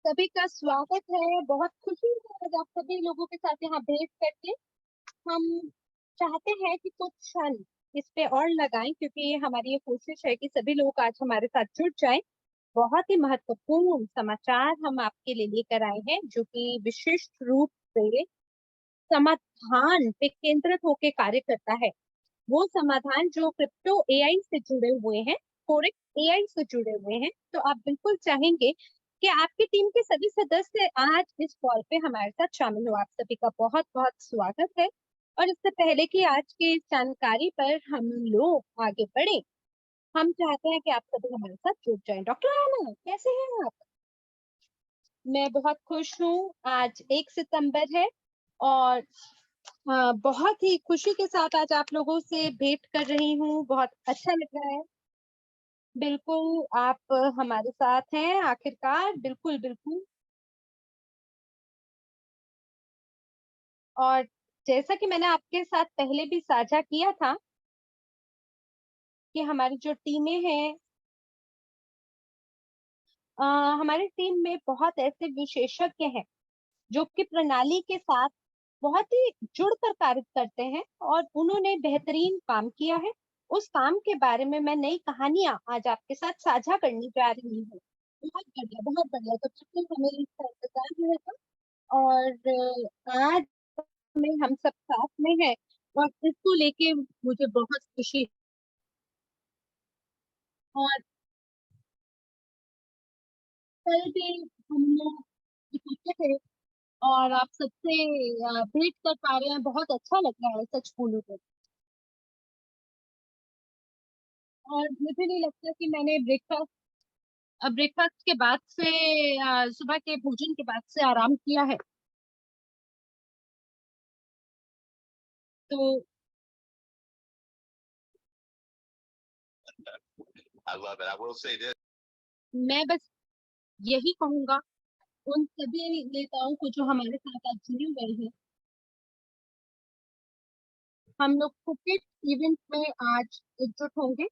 सभी का स्वागत है। बहुत खुशी है आज आप सभी लोगों के साथ यहाँ भेंट करके। हम चाहते हैं कि कुछ क्षण इस पे और लगाएं, क्योंकि हमारी ये कोशिश है कि सभी लोग आज हमारे साथ जुड़ जाएं। बहुत ही महत्वपूर्ण समाचार हम आपके लिए लेकर आए हैं, जो कि विशिष्ट रूप से समाधान पे केंद्रित होकर कार्य करता है। वो समाधान जो क्रिप्टो एआई से जुड़े हुए हैं, फोरेक्स एआई से जुड़े हुए हैं। तो आप बिल्कुल चाहेंगे कि आपकी टीम के सभी सदस्य आज इस कॉल पे हमारे साथ शामिल हो। आप सभी का बहुत बहुत स्वागत है। और इससे पहले कि आज की इस जानकारी पर हम लोग आगे बढ़े, हम चाहते हैं कि आप सभी हमारे साथ जुड़ जाएं। डॉक्टर आना, कैसे हैं आप? मैं बहुत खुश हूँ। आज 1 सितंबर है और बहुत ही खुशी के साथ आज आप लोगों से भेंट कर रही हूँ। बहुत अच्छा लग रहा है। बिल्कुल आप हमारे साथ हैं आखिरकार, बिल्कुल बिल्कुल। और जैसा कि मैंने आपके साथ पहले भी साझा किया था कि हमारी जो टीमें हैं, अ, हमारी टीम में बहुत ऐसे विशेषज्ञ हैं जो कि प्रणाली के साथ बहुत ही जुड़कर कार्य करते हैं और उन्होंने बेहतरीन काम किया है। उस काम के बारे में मैं नई कहानियां आज आपके साथ साझा करने जा रही हूँ। बहुत बढ़िया, बहुत बढ़िया। तो बिल्कुल हमें इसका इंतजार रहेगा। और आज में हम सब साथ में हैं और इसको लेके मुझे बहुत खुशी है। और कल भी हम लोग इकट्ठे थे और आप सबसे भेंट कर पा रहे हैं। बहुत अच्छा लग रहा है, सच बोलूं तो। और मुझे नहीं लगता कि मैंने ब्रेकफास्ट के बाद से सुबह के भोजन के बाद से आराम किया है। तो मैं बस यही कहूंगा उन सभी नेताओं को जो हमारे साथ आज जुड़े हुए हैं। हम लोग क्रिकेट इवेंट में आज एकजुट होंगे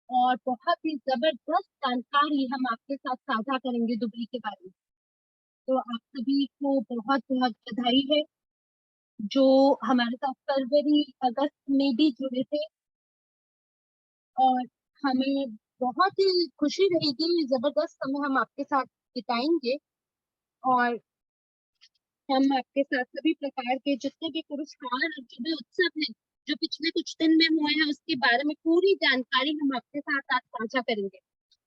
और बहुत ही जबरदस्त जानकारी हम आपके साथ साझा करेंगे दुबई के बारे में। तो आप सभी को बहुत बहुत बधाई है जो हमारे साथ फरवरी अगस्त में भी जुड़े थे। और हमें बहुत ही खुशी रहेगी, जबरदस्त समय हम आपके साथ बिताएंगे। और हम आपके साथ सभी प्रकार के जितने भी पुरस्कार और जो भी उत्सव हैं जो पिछले कुछ दिन में हुए हैं, उसके बारे में पूरी जानकारी हम आपके साथ आज साझा करेंगे।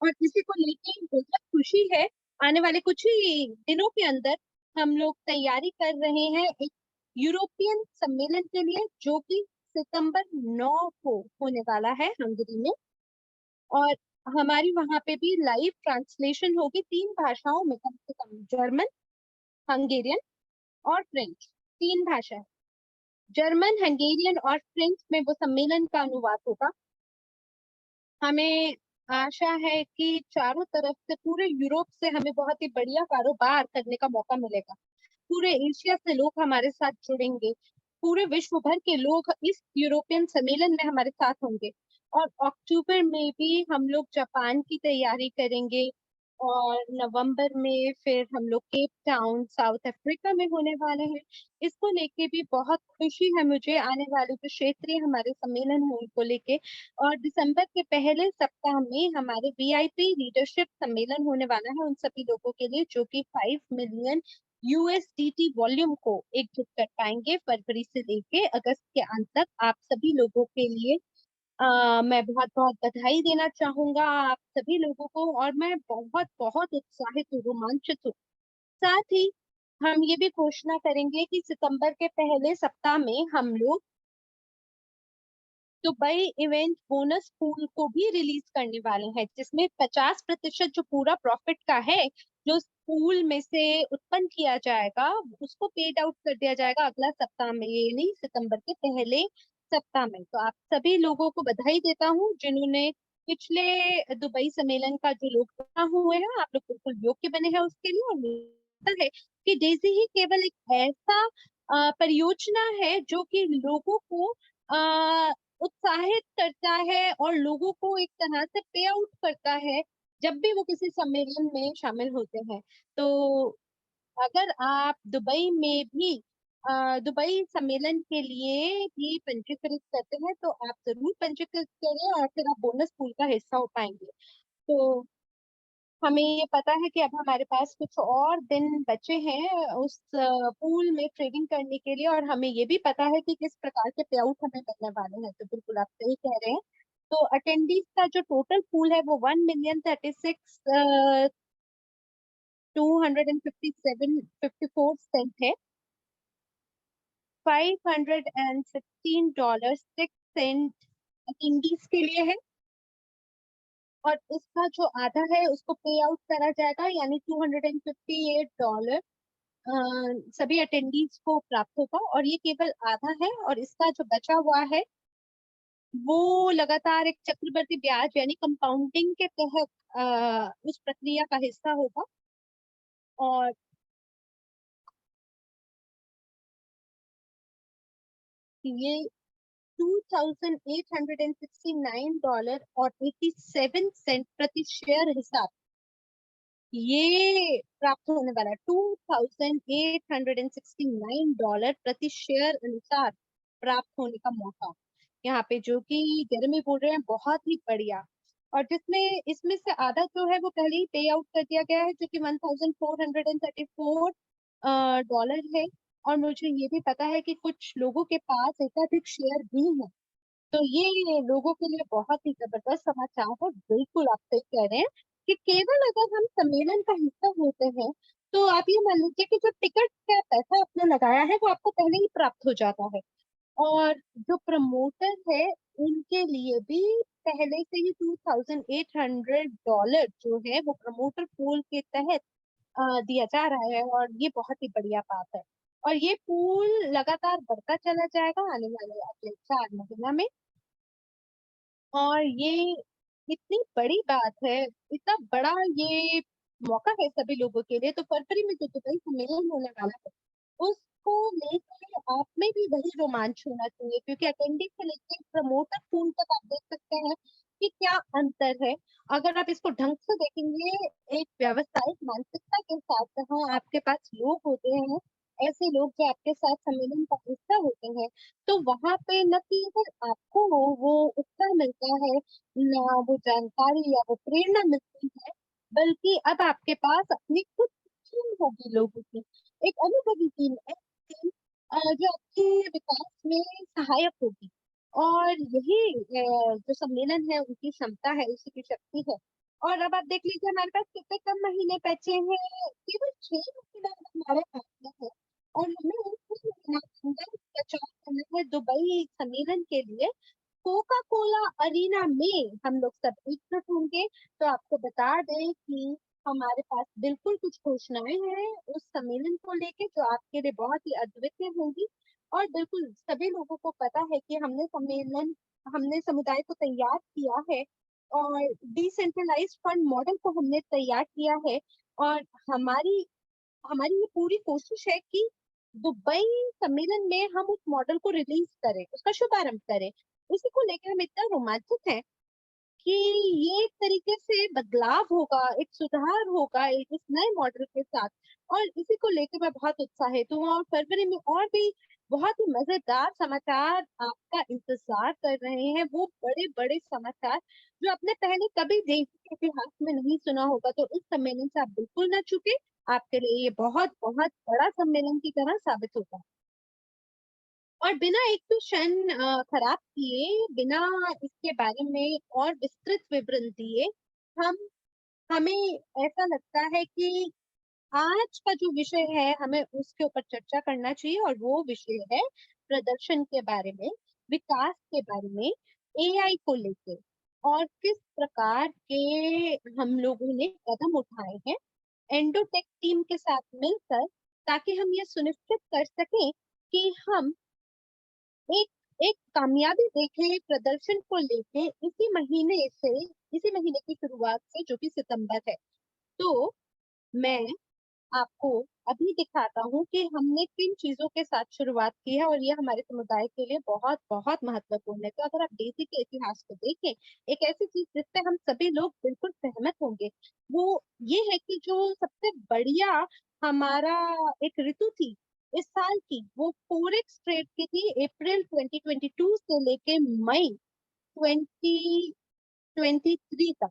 और इसी को लेके बहुत खुशी है। आने वाले कुछ ही दिनों के अंदर हम लोग तैयारी कर रहे हैं एक यूरोपियन सम्मेलन के लिए, जो कि सितंबर 9 को होने वाला है हंगरी में। और हमारी वहां पे भी लाइव ट्रांसलेशन होगी 3 भाषाओं में, कम से कम जर्मन, हंगेरियन और फ्रेंच। 3 भाषा है, जर्मन, हंगेरियन और फ्रेंच में वो सम्मेलन का अनुवाद होगा। हमें आशा है कि चारों तरफ से, पूरे यूरोप से हमें बहुत ही बढ़िया कारोबार करने का मौका मिलेगा। पूरे एशिया से लोग हमारे साथ जुड़ेंगे। पूरे विश्व भर के लोग इस यूरोपियन सम्मेलन में हमारे साथ होंगे। और अक्टूबर में भी हम लोग जापान की तैयारी करेंगे। और नवंबर में फिर हम लोग केप टाउन साउथ अफ्रीका में होने वाले हैं। इसको लेके भी बहुत खुशी है मुझे, आने वाले जो क्षेत्रीय हमारे सम्मेलन हैं उनको लेके। और दिसंबर के पहले सप्ताह में हमारे वीआईपी लीडरशिप सम्मेलन होने वाला है उन सभी लोगों के लिए जो कि 5 मिलियन यूएसडीटी वॉल्यूम को एकजुट कर पाएंगे फरवरी से लेके अगस्त के अंत तक। आप सभी लोगों के लिए मैं बहुत बहुत बधाई देना चाहूंगा आप सभी लोगों को। और मैं बहुत बहुत उत्साहित हूँ, रोमांचित हूँ। साथ ही हम ये भी घोषणा करेंगे कि सितंबर के पहले सप्ताह में हम लोग दुबई इवेंट बोनस पूल को भी रिलीज करने वाले हैं, जिसमें 50% जो पूरा प्रॉफिट का है, जो उस पूल में से उत्पन्न किया जाएगा, उसको पेड आउट कर दिया जाएगा अगला सप्ताह में, ये नहीं सितंबर के पहले सप्ताह में। तो आप सभी लोगों को बधाई देता हूँ जिन्होंने पिछले दुबई सम्मेलन का जो लोग बना हुए हैं। आप लोग बिल्कुल योग्य बने हैं उसके लिए। और मुझे लगता है कि डेजी ही केवल एक ऐसा परियोजना है जो कि लोगों को उत्साहित करता है और लोगों को एक तरह से पे आउट करता है जब भी वो किसी सम्मेलन में शामिल होते हैं, तो अगर आप दुबई में भी दुबई सम्मेलन के लिए भी पंजीकृत करते हैं, तो आप जरूर पंजीकृत करें और फिर आप बोनस पूल का हिस्सा हो पाएंगे। तो हमें ये पता है कि अब हमारे पास कुछ और दिन बचे हैं उस पूल में ट्रेडिंग करने के लिए, और हमें ये भी पता है कि किस प्रकार के पे आउट हमें मिलने वाले हैं। तो बिल्कुल आप सही कह रहे हैं। तो अटेंडीज का जो टोटल पूल है वो 1,36,257 54 सेंट है। $516.06 अटेंडीज के लिए है, और इसका जो आधा है उसको पे आउट करा जाएगा, यानी $258 सभी अटेंडीज को प्राप्त होगा, और ये केवल आधा है। और इसका जो बचा हुआ है वो लगातार एक चक्रवृद्धि ब्याज यानी कंपाउंडिंग के तहत उस प्रक्रिया का हिस्सा होगा। और ये $2,869.87 प्रति शेयर हिसाब ये प्राप्त होने वाला है। $2,869 प्रति शेयर अनुसार प्राप्त होने का मौका यहाँ पे, जो कि जेरेमी बोल रहे हैं बहुत ही बढ़िया। और जिसमें इसमें से आधा जो है वो पहले ही पे आउट कर दिया गया है, जो कि $1,434 है। और मुझे ये भी पता है कि कुछ लोगों के पास एकाधिक शेयर भी है। तो ये लोगों के लिए बहुत ही जबरदस्त समाचार है। बिल्कुल आप सही कह रहे हैं कि केवल अगर हम सम्मेलन का हिस्सा होते हैं, तो आप ये मान लीजिए कि जो टिकट का पैसा आपने लगाया है वो आपको पहले ही प्राप्त हो जाता है। और जो प्रमोटर है उनके लिए भी पहले से ही $2,800 जो है वो प्रमोटर पूल के तहत दिया जा रहा है, और ये बहुत ही बढ़िया बात है। और ये पूल लगातार बढ़ता चला जाएगा आने वाले अगले 4 महीना में। और ये इतनी बड़ी बात है, इतना बड़ा ये मौका है सभी लोगों के लिए। तो फरवरी में जो दुबई सम्मेलन होने वाला है उसको लेकर आप में भी वही रोमांच होना चाहिए, क्योंकि अटेंडिंग से लेकर प्रमोटर पूल तक आप देख सकते हैं कि क्या अंतर है। अगर आप इसको ढंग से देखेंगे एक व्यावसायिक मानसिकता के साथ, जहाँ आपके पास लोग होते हैं, ऐसे लोग जो आपके साथ सम्मेलन का हिस्सा होते हैं, तो वहां पे न केवल आपको वो उत्साह मिलता है, ना वो जानकारी या वो प्रेरणा मिलती है, बल्कि अब आपके पास अपनी खुद की टीम होगी, लोगों की एक अनुभवी टीम, ऐसी टीम जो आपके विकास में सहायक होगी। और यही जो सम्मेलन है उनकी क्षमता है, उसी की शक्ति है। और अब आप देख लीजिए हमारे पास कितने कम महीने बचे हैं, केवल 6 महीना हमारे हाथ में है, और हमें कुछ महीना के अंदर प्रचार करना है दुबई सम्मेलन के लिए। कोका कोला अरीना में हम लोग सब एकजुट होंगे। तो आपको बता दें कि हमारे पास बिल्कुल कुछ घोषणाएं हैं उस सम्मेलन को लेके, जो आपके लिए बहुत ही अद्वितीय होंगी। और बिल्कुल सभी लोगों को पता है कि हमने समुदाय को तैयार किया है, और डिसेंट्रलाइज्ड फंड मॉडल को हमने तैयार किया है। और हमारी हमारी ये पूरी कोशिश है कि दुबई सम्मेलन में हम उस मॉडल को रिलीज करें, उसका शुभारंभ करें। उसी को लेकर हम इतना रोमांचित हैं कि ये एक तरीके से बदलाव होगा, एक सुधार होगा एक इस नए मॉडल के साथ। और इसी को लेकर मैं बहुत उत्साहित हूँ, और फरवरी में और भी बहुत ही मजेदार समाचार आपका इंतजार कर रहे हैं, वो बड़े बड़े समाचार जो आपने पहले कभी देश के इतिहास में नहीं सुना होगा। तो इस सम्मेलन से आप बिल्कुल ना चूके, आपके लिए ये बहुत बहुत बड़ा सम्मेलन की तरह साबित होगा। और बिना एक भी क्षण खराब किए, बिना इसके बारे में और विस्तृत विवरण दिए, हम हमें ऐसा लगता है कि आज का जो विषय है हमें उसके ऊपर चर्चा करना चाहिए, और वो विषय है प्रदर्शन के बारे में, विकास के बारे में, एआई को लेके, और किस प्रकार के हम लोगों ने कदम उठाए हैं एंडोटेक टीम के साथ मिलकर, ताकि हम ये सुनिश्चित कर सकें कि हम एक एक कामयाबी देखें प्रदर्शन को लेके इसी महीने की शुरुआत से, जो कि सितंबर है। तो मैं आपको अभी दिखाता हूँ कि हमने किन चीजों के साथ शुरुआत की है और ये हमारे समुदाय के लिए बहुत बहुत महत्वपूर्ण है। तो अगर आप डेजी के इतिहास को देखें, एक ऐसी चीज जिससे हम सभी लोग बिल्कुल सहमत होंगे, वो ये है कि जो सबसे बढ़िया हमारा एक ऋतु थी इस साल की, वो फोरेक्स ट्रेड की थी। अप्रैल 2022 से लेके मई 2023 तक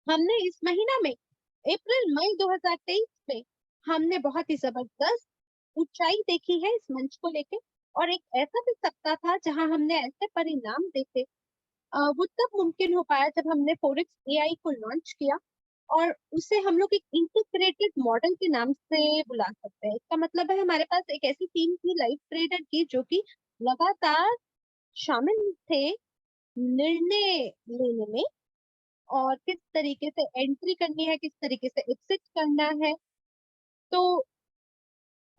हमने इस महीना में, अप्रैल मई 2023 में, हमने बहुत ही जबरदस्त ऊंचाई देखी है इस मंच को लेके। और एक ऐसा भी सप्ताह था जहां हमने ऐसे परिणाम देखे। वो तब मुमकिन हो पाया जब हमने फोरेक्स एआई को लॉन्च किया, और उसे हम लोग एक इंटीग्रेटेड मॉडल के नाम से बुला सकते हैं। इसका मतलब है हमारे पास एक ऐसी टीम थी लाइव ट्रेडर की जो कि लगातार शामिल थे निर्णय लेने में, और किस तरीके से एंट्री करनी है, किस तरीके से एग्जिट करना है। तो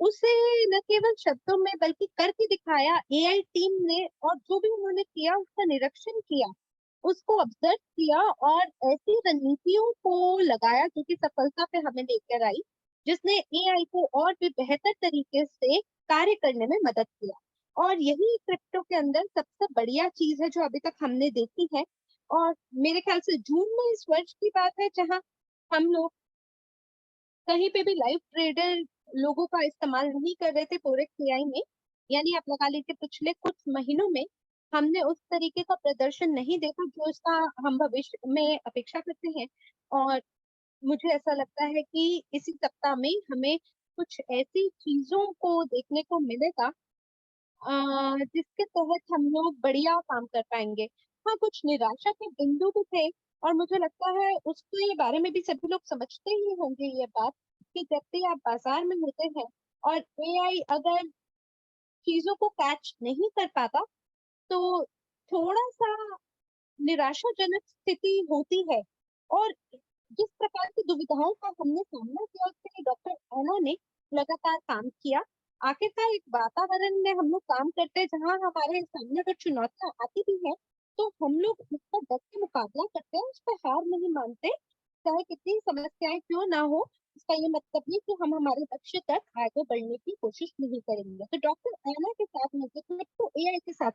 उसे न केवल शब्दों में बल्कि करके दिखाया एआई टीम ने, और जो भी उन्होंने किया उसका निरीक्षण किया, उसको ऑब्जर्व किया, और ऐसी रणनीतियों को लगाया जो कि सफलता पे हमें लेकर आई, जिसने एआई को और भी बेहतर तरीके से कार्य करने में मदद किया। और यही क्रिप्टो के अंदर सबसे बढ़िया चीज है जो अभी तक हमने देखी है। और मेरे ख्याल से जून में इस वर्ष की बात है जहां हम लोग कहीं पे भी लाइव ट्रेडर लोगों का इस्तेमाल नहीं कर रहे थे फोरेक्स एआई में। यानी आप लगा लीजिए पिछले कुछ महीनों में हमने उस तरीके का प्रदर्शन नहीं देखा जो इसका हम भविष्य में अपेक्षा करते हैं। और मुझे ऐसा लगता है कि इसी सप्ताह में हमें कुछ ऐसी चीजों को देखने को मिलेगा जिसके तहत हम लोग बढ़िया काम कर पाएंगे। हाँ, कुछ निराशा के बिंदु भी थे, और मुझे लगता है उसके बारे में भी सभी लोग समझते ही होंगे ये बात, कि जब भी आप बाजार में होते हैं और एआई अगर चीजों को कैच नहीं कर पाता, तो थोड़ा सा निराशाजनक स्थिति होती है। और जिस प्रकार की दुविधाओं का हमने सामना किया उसके लिए डॉक्टर एना ने लगातार काम किया। आखिरकार एक वातावरण में हम लोग काम करते हैं जहां हमारे सामने अगर चुनौतियां आती भी है, तो हम लोग उसका डट के मुकाबला करते हैं, उस पर हार नहीं मानते, चाहे कितनी समस्याएं क्यों ना हो। इसका ये मतलब नहीं कि हम हमारे लक्ष्य तक आगे बढ़ने की कोशिश नहीं करेंगे। तो डॉक्टर एना के साथ मिलकर तो एआई के साथ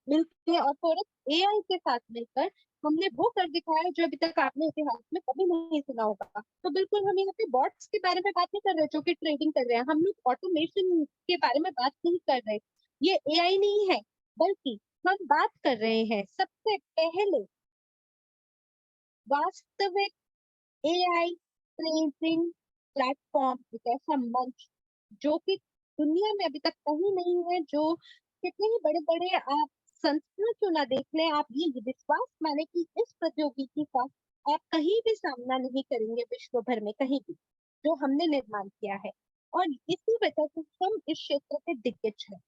मिलकर और फोरेक्स एआई के साथ मिलकर हमने वो कर दिखाया जो अभी तक आपने इतिहास में कभी नहीं सुना होगा। तो बिल्कुल हम यहाँ पे बॉट्स के बारे में बात नहीं कर रहे जो कि ट्रेडिंग कर रहे हैं, हम लोग ऑटोमेशन के बारे में बात नहीं कर रहे। ये एआई नहीं है, बल्कि हम बात कर रहे हैं सबसे पहले वास्तविक एआई ट्रेनिंग प्लेटफॉर्म, एक ऐसा मंच जो कि दुनिया में अभी तक कहीं नहीं है। जो कितने ही बड़े बड़े आप संस्थान क्यों ना देख लें, आप ये विश्वास माने कि इस प्रौद्योगिकी का आप कहीं भी सामना नहीं करेंगे विश्व भर में कहीं भी, जो हमने निर्माण किया है। और इसी वजह से हम इस क्षेत्र के दिग्गज हैं।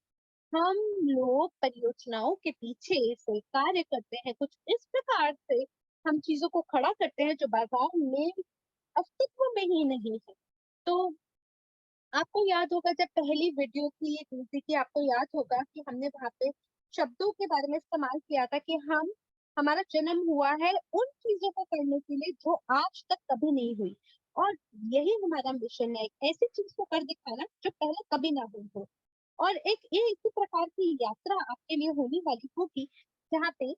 हम लोग परियोजनाओं के पीछे से कार्य करते हैं, कुछ इस प्रकार से हम चीजों को खड़ा करते हैं जो बाजार में अस्तित्व में ही नहीं है। तो आपको याद होगा जब पहली वीडियो थी ये दूसरी की, आपको याद होगा कि हमने वहां पे शब्दों के बारे में इस्तेमाल किया था कि हम हमारा जन्म हुआ है उन चीजों को करने के लिए जो आज तक कभी नहीं हुई। और यही हमारा मिशन है, एक ऐसी चीज को कर दिखाना जो पहले कभी ना हुई हो। और एक ये इसी प्रकार की यात्रा आपके लिए होने वाली होगी जहाँ पे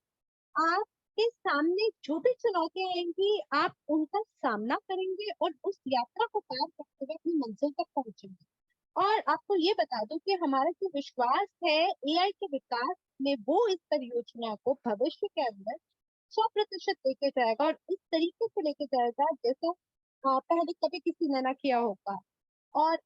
आपके सामने जो भी चुनौतियां आएंगी आप उनका सामना करेंगे और उस यात्रा को पार करते हुए अपनी मंजिल तक पहुंचेंगे। और आपको ये बता दूं कि हमारा जो विश्वास है एआई के विकास में, वो इस परियोजना को भविष्य के अंदर 100% लेके जाएगा, और इस तरीके से लेके जाएगा जैसा पहले कभी किसी ने ना किया होगा। और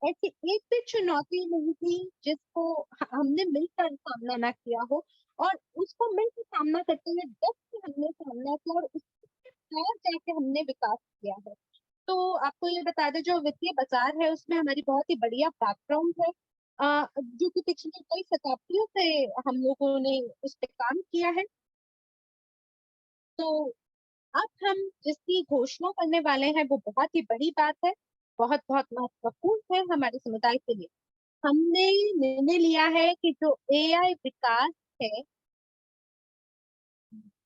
ऐसी एक भी चुनौती नहीं थी जिसको हमने मिलकर सामना ना किया हो, और उसको मिलकर सामना करते हुए डट के हमने सामना किया, और उसके बाद जाके हमने विकास किया है। तो आपको ये बता दें जो वित्तीय बाजार है उसमें हमारी बहुत ही बढ़िया बैकग्राउंड है, जो कि पिछले कई शताब्दियों से हम लोगों ने उस पे काम किया है। तो अब हम जिसकी घोषणा करने वाले हैं वो बहुत ही बड़ी बात है, बहुत बहुत महत्वपूर्ण है हमारे समुदाय के लिए। हमने निर्णय लिया है कि जो एआई विकास है,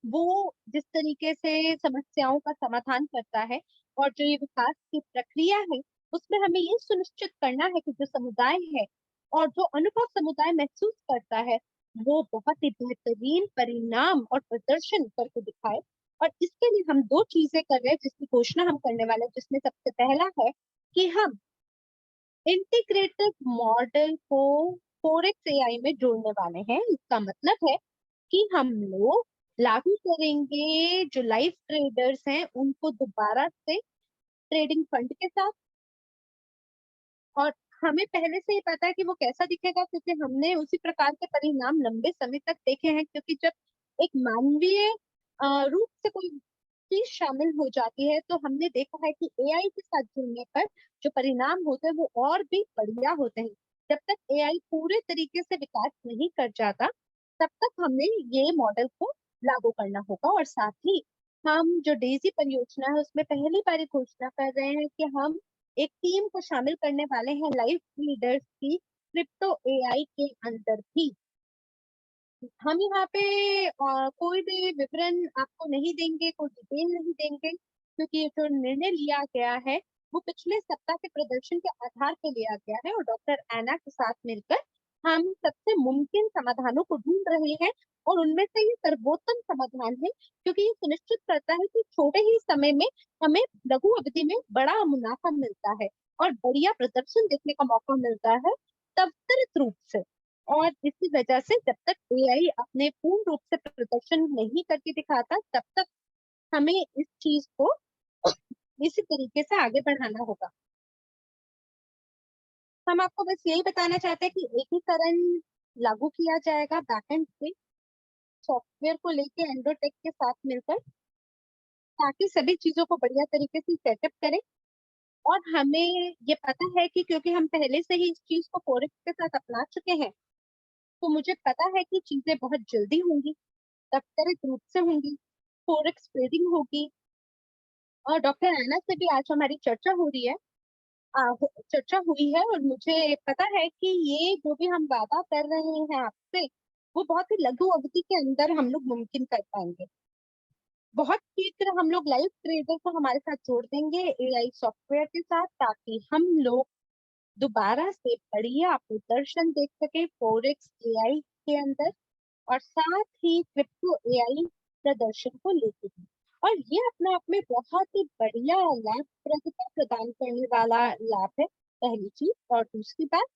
वो जिस तरीके से समस्याओं का समाधान करता है, और जो ये विकास की प्रक्रिया है उसमें हमें ये सुनिश्चित करना है कि जो समुदाय है और जो अनुभव समुदाय महसूस करता है वो बहुत ही बेहतरीन परिणाम और प्रदर्शन करके दिखाए। और इसके लिए हम दो चीजें कर रहे हैं जिसकी घोषणा हम करने वाले हैं, जिसमें सबसे पहला है कि हम इंटीग्रेटेड मॉडल को फोरेक्स एआई में जोड़ने वाले हैं। इसका मतलब है कि हम लोग लागू करेंगे जो लाइव ट्रेडर्स हैं उनको दोबारा से ट्रेडिंग फंड के साथ। और हमें पहले से ही पता है कि वो कैसा दिखेगा क्योंकि हमने उसी प्रकार के परिणाम लंबे समय तक देखे हैं। क्योंकि जब एक मानवीय रूप से कोई चीज शामिल हो जाती है तो हमने देखा है कि एआई के साथ जुड़ने पर जो परिणाम होते हैं वो और भी बढ़िया होते हैं। जब तक एआई पूरे तरीके से विकास नहीं कर जाता तब तक हमें ये मॉडल को लागू करना होगा। और साथ ही हम जो डेजी परियोजना है उसमें पहली बार घोषणा कर रहे हैं कि हम एक टीम को शामिल करने वाले हैं लाइव लीडर्स की क्रिप्टो एआई के अंदर भी। हम यहाँ पे कोई भी विवरण आपको नहीं देंगे, कोई डिटेल नहीं देंगे क्योंकि ये जो निर्णय लिया गया है वो पिछले सप्ताह के प्रदर्शन के आधार पर लिया गया है। और डॉक्टर एना के साथ मिलकर हम सबसे मुमकिन समाधानों को ढूंढ रहे हैं और उनमें से ये सर्वोत्तम समाधान है क्योंकि ये सुनिश्चित करता है कि छोटे ही समय में हमें लघु अवधि में बड़ा मुनाफा मिलता है और बढ़िया प्रदर्शन देखने का मौका मिलता है त्वरित रूप से। और इसी वजह से जब तक एआई अपने पूर्ण रूप से प्रदर्शन नहीं करके दिखाता तब तक हमें इस चीज को इसी तरीके से आगे बढ़ाना होगा। हम आपको बस यही बताना चाहते हैं कि एकीकरण लागू किया जाएगा बैकएंड पे सॉफ्टवेयर को लेके एंड्रोटेक के साथ मिलकर, ताकि सभी चीजों को बढ़िया तरीके से सेटअप करें। और हमें ये पता है कि क्योंकि हम पहले से ही इस चीज को फोरेक्स के साथ अपना चुके हैं तो मुझे पता है कि चीजें बहुत जल्दी होंगी, त्वरित रूप से होंगी, फोरेक्स ट्रेडिंग होगी। और डॉक्टर एना से भी आज हमारी चर्चा हो रही है, चर्चा हुई है और मुझे पता है कि ये जो भी हम वादा कर रहे हैं आपसे वो बहुत ही लघु अवधि के अंदर हम लोग मुमकिन कर पाएंगे। बहुत शीघ्र हम लोग लाइव ट्रेडर को हमारे साथ जोड़ देंगे एआई सॉफ्टवेयर के साथ, ताकि हम लोग दोबारा से बढ़िया प्रदर्शन देख सके फोरेक्स एआई के अंदर और साथ ही क्रिप्टो एआई प्रदर्शन को लेके भी। और ये अपने आप में बहुत ही बढ़िया लाभप्रदता प्रदान करने वाला लाभ है, पहली चीज। और दूसरी बात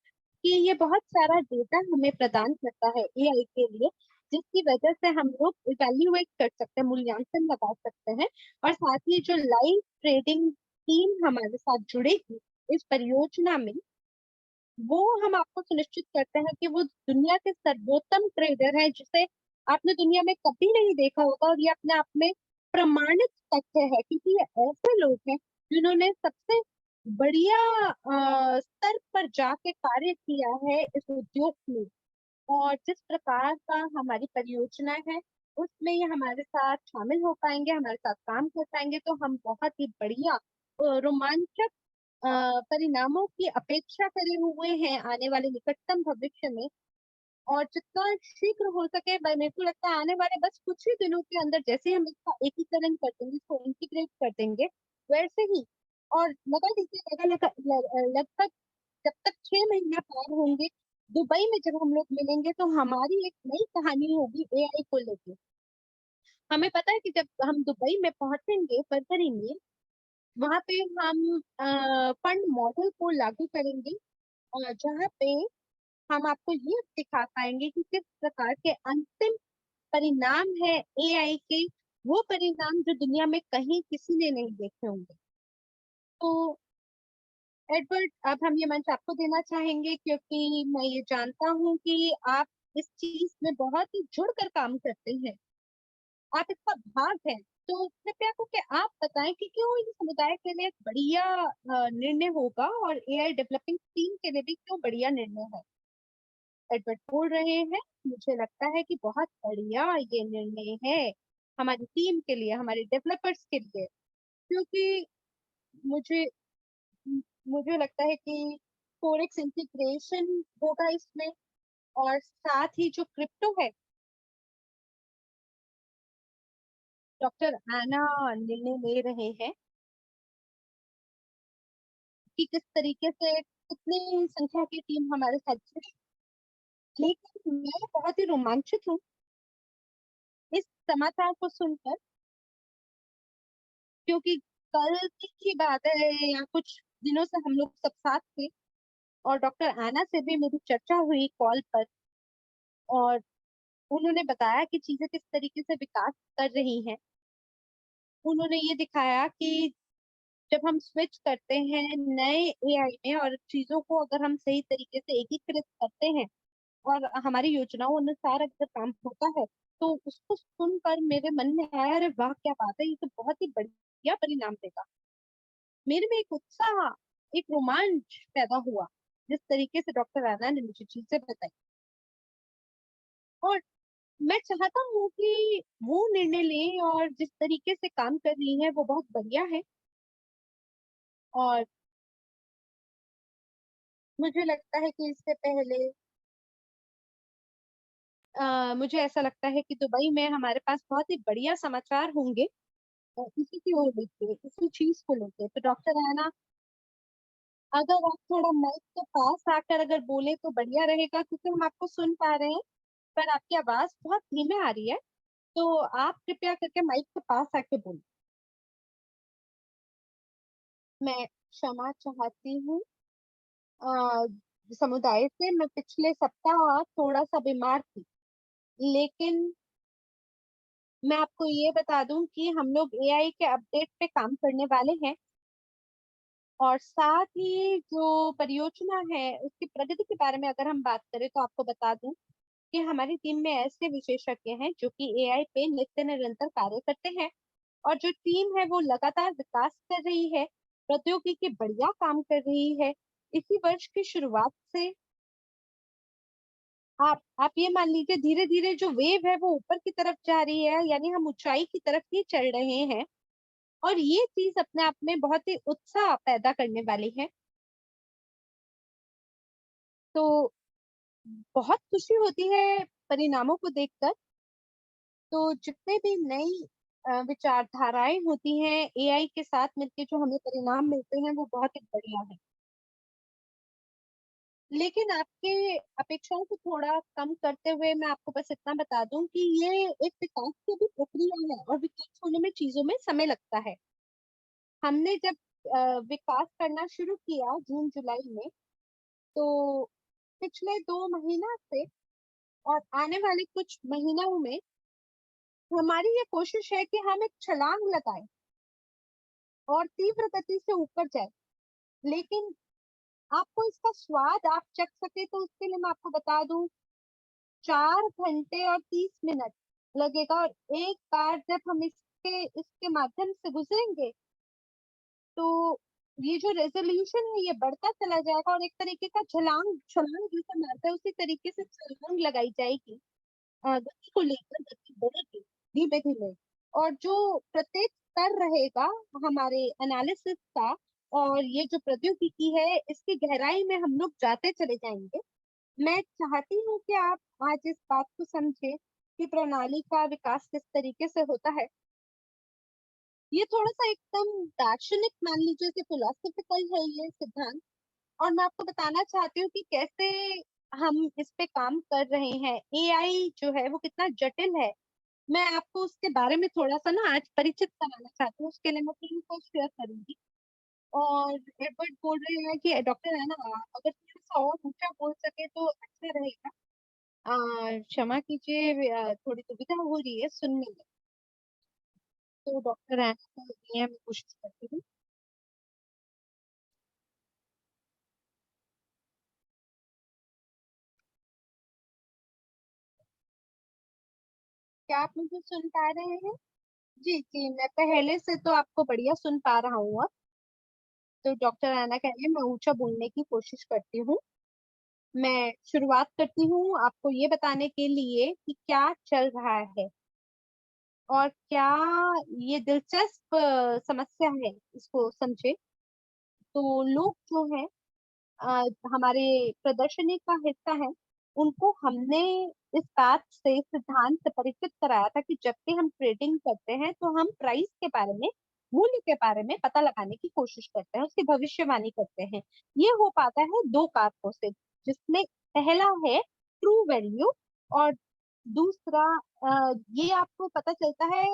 कि ये बहुत सारा डेटा हमें प्रदान करता है एआई के लिए, जिसकी वजह से हम लोग इवेल्युएट कर सकते हैं, मूल्यांकन लगा सकते हैं। और साथ ही जो लाइव ट्रेडिंग टीम हमारे साथ जुड़ेगी इस परियोजना में, वो हम आपको सुनिश्चित करते हैं कि वो दुनिया के सर्वोत्तम ट्रेडर है जिसे आपने दुनिया में कभी नहीं देखा होगा। और ये अपने आप में प्रमाणित तथ्य है क्योंकि ये ऐसे लोग हैं जिन्होंने सबसे बढ़िया स्तर पर जाके कार्य किया है इस उद्योग में। और जिस प्रकार का हमारी परियोजना है उसमें ये हमारे साथ शामिल हो पाएंगे, हमारे साथ काम कर पाएंगे, तो हम बहुत ही बढ़िया रोमांचक परिणामों की अपेक्षा करे हुए हैं आने वाले निकटतम भविष्य में। और जितना शीघ्र हो सके मेरे को लगता है आने वाले बस कुछ ही दिनों के अंदर जैसे हम इसका एकीकरण कर देंगे, इसको इंटीग्रेट कर देंगे वैसे ही। और लगा लीजिए लगभग जब तक 6 महीना पार होंगे दुबई में जब हम लोग मिलेंगे तो हमारी एक नई कहानी होगी एआई को लेके। हमें पता है कि जब हम दुबई में पहुंचेंगे फरवरी में वहां पे हम फंड मॉडल को लागू करेंगे और जहाँ पे हम आपको ये दिखा पाएंगे कि किस प्रकार के अंतिम परिणाम है एआई के, वो परिणाम जो दुनिया में कहीं किसी ने नहीं देखे होंगे। तो एडवर्ड अब हम ये मंच आपको देना चाहेंगे क्योंकि मैं ये जानता हूँ कि आप इस चीज में बहुत ही जुड़कर काम करते हैं, आप इसका भाग हैं। तो कृपया करके आप बताएं कि क्यों ये समुदाय के लिए एक बढ़िया निर्णय होगा और एआई डेवलपिंग टीम के लिए भी क्यों बढ़िया निर्णय है। एडवर्ड बोल रहे हैं, मुझे लगता है कि बहुत बढ़िया ये निर्णय है हमारी टीम के लिए, हमारे डेवलपर्स के लिए। क्योंकि मुझे मुझे लगता है कि फोरेक्स इंटीग्रेशन होगा इसमें और साथ ही जो क्रिप्टो है, डॉक्टर आना निर्णय ले रहे हैं कि किस तरीके से कितनी संख्या की टीम हमारे साथ जुड़ी। लेकिन मैं बहुत ही रोमांचित हूँ इस समाचार को सुनकर, क्योंकि कल की बात है या कुछ दिनों से हम लोग सब साथ थे और डॉक्टर आना से भी मेरी चर्चा हुई कॉल पर, और उन्होंने बताया कि चीजें किस तरीके से विकास कर रही हैं। उन्होंने ये दिखाया कि जब हम स्विच करते हैं नए एआई में और चीजों को अगर हम सही तरीके से एकीकृत करते हैं और हमारी योजनाओं अनुसार अगर काम होता है, तो उसको सुनकर मेरे मन में आया, अरे वाह क्या बात है, ये तो बहुत ही बढ़िया परिणाम देगा। मेरे में एक उत्साह, एक रोमांच पैदा हुआ जिस तरीके से डॉक्टर राणा ने मुझे चीजें बताई। और मैं चाहता हूँ कि वो निर्णय लें और जिस तरीके से काम कर रही है वो बहुत बढ़िया है। और मुझे लगता है कि इससे पहले मुझे ऐसा लगता है कि दुबई में हमारे पास बहुत ही बढ़िया समाचार होंगे इसी की ओर लेके, इसी चीज को लेके। तो डॉक्टर राणा, अगर आप थोड़ा माइक के पास आकर अगर बोले तो बढ़िया रहेगा, क्योंकि हम आपको सुन पा रहे हैं पर आपकी आवाज बहुत धीमे आ रही है। तो आप कृपया करके माइक के पास आके बोलिए। मैं क्षमा चाहती हूँ अ, समुदाय से। मैं पिछले सप्ताह थोड़ा सा बीमार थी, लेकिन मैं आपको ये बता दूं कि हम लोग एआई के अपडेट पे काम करने वाले हैं, और साथ ही जो परियोजना है उसकी प्रगति के बारे में अगर हम बात करें तो आपको बता दूं कि हमारी टीम में ऐसे विशेषज्ञ हैं जो कि एआई पे नित्य निरंतर कार्य करते हैं, और जो टीम है वो लगातार विकास कर रही है, प्रौद्योगिकी बढ़िया काम कर रही है। इसी वर्ष की शुरुआत से आप ये मान लीजिए धीरे धीरे जो वेव है वो ऊपर की तरफ जा रही है, यानी हम ऊंचाई की तरफ ही चल रहे हैं। और ये चीज अपने आप में बहुत ही उत्साह पैदा करने वाली है। तो बहुत खुशी होती है परिणामों को देखकर। तो जितने भी नई विचारधाराएं होती हैं एआई के साथ मिलके जो हमें परिणाम मिलते हैं वो बहुत ही बढ़िया है। लेकिन आपके अपेक्षाओं को थोड़ा कम करते हुए मैं आपको बस इतना बता दूं कि ये एक विकास की भी प्रक्रिया है, और विकास होने में चीजों में समय लगता है। हमने जब विकास करना शुरू किया जून जुलाई में, तो पिछले 2 महीना से और आने वाले कुछ महीनों में हमारी ये कोशिश है कि हम एक छलांग लगाएं और तीव्र गति से ऊपर जाए। लेकिन आपको इसका स्वाद आप चख सके तो उसके लिए मैं आपको बता दूं, 4 घंटे और 30 मिनट लगेगा। और एक बार जब हम इसके माध्यम से गुजरेंगे, तो ये जो रेजोल्यूशन है ये बढ़ता चला जाएगा, और एक तरीके का छलांग छलांग जैसे मारता है उसी तरीके से छलांग लगाई जाएगी। गति को लेकर गति बढ़ेगी धीमे धीमे। और जो प्रत्येक स्तर रहेगा हमारे एनालिसिस का, और ये जो प्रौद्योगिकी है इसकी गहराई में हम लोग जाते चले जाएंगे। मैं चाहती हूँ कि आप आज इस बात को समझे कि प्रणाली का विकास किस तरीके से होता है। ये थोड़ा सा एकदम दार्शनिक मान लीजिए कि फिलोसफिकल है ये सिद्धांत, और मैं आपको बताना चाहती हूँ कि कैसे हम इस पे काम कर रहे हैं। एआई जो है वो कितना जटिल है, मैं आपको उसके बारे में थोड़ा सा ना आज परिचित कराना चाहती हूँ। उसके लिए मैं टीम को शेयर करूंगी। और एडवर्ड बोल रहे हैं कि डॉक्टर है ना, अगर थोड़ा सा और ऊंचा बोल सके तो अच्छा रहेगा। क्षमा कीजिए, थोड़ी दुविधा हो रही है सुनने में। तो डॉक्टर है ना, तो ये मैं कोशिश करती हूँ। क्या आप मुझे सुन पा रहे हैं? जी जी, मैं पहले से तो आपको बढ़िया सुन पा रहा हूँ अब। तो डॉक्टर आना कह रही है मैं ऊंचा बोलने की कोशिश करती हूँ। मैं शुरुआत करती हूँ आपको ये बताने के लिए कि क्या चल रहा है और क्या ये दिलचस्प समस्या है, इसको समझे। तो लोग जो है हमारे प्रदर्शनी का हिस्सा है, उनको हमने इस बात से सिद्धांत से परिचित कराया था कि जब भी हम ट्रेडिंग करते हैं तो हम प्राइस के बारे में मूल्य के बारे में पता लगाने की कोशिश करते हैं, उसकी भविष्यवाणी करते हैं। ये हो पाता है दो कारकों से, जिसमें पहला है ट्रू वैल्यू, और दूसरा ये आपको पता चलता है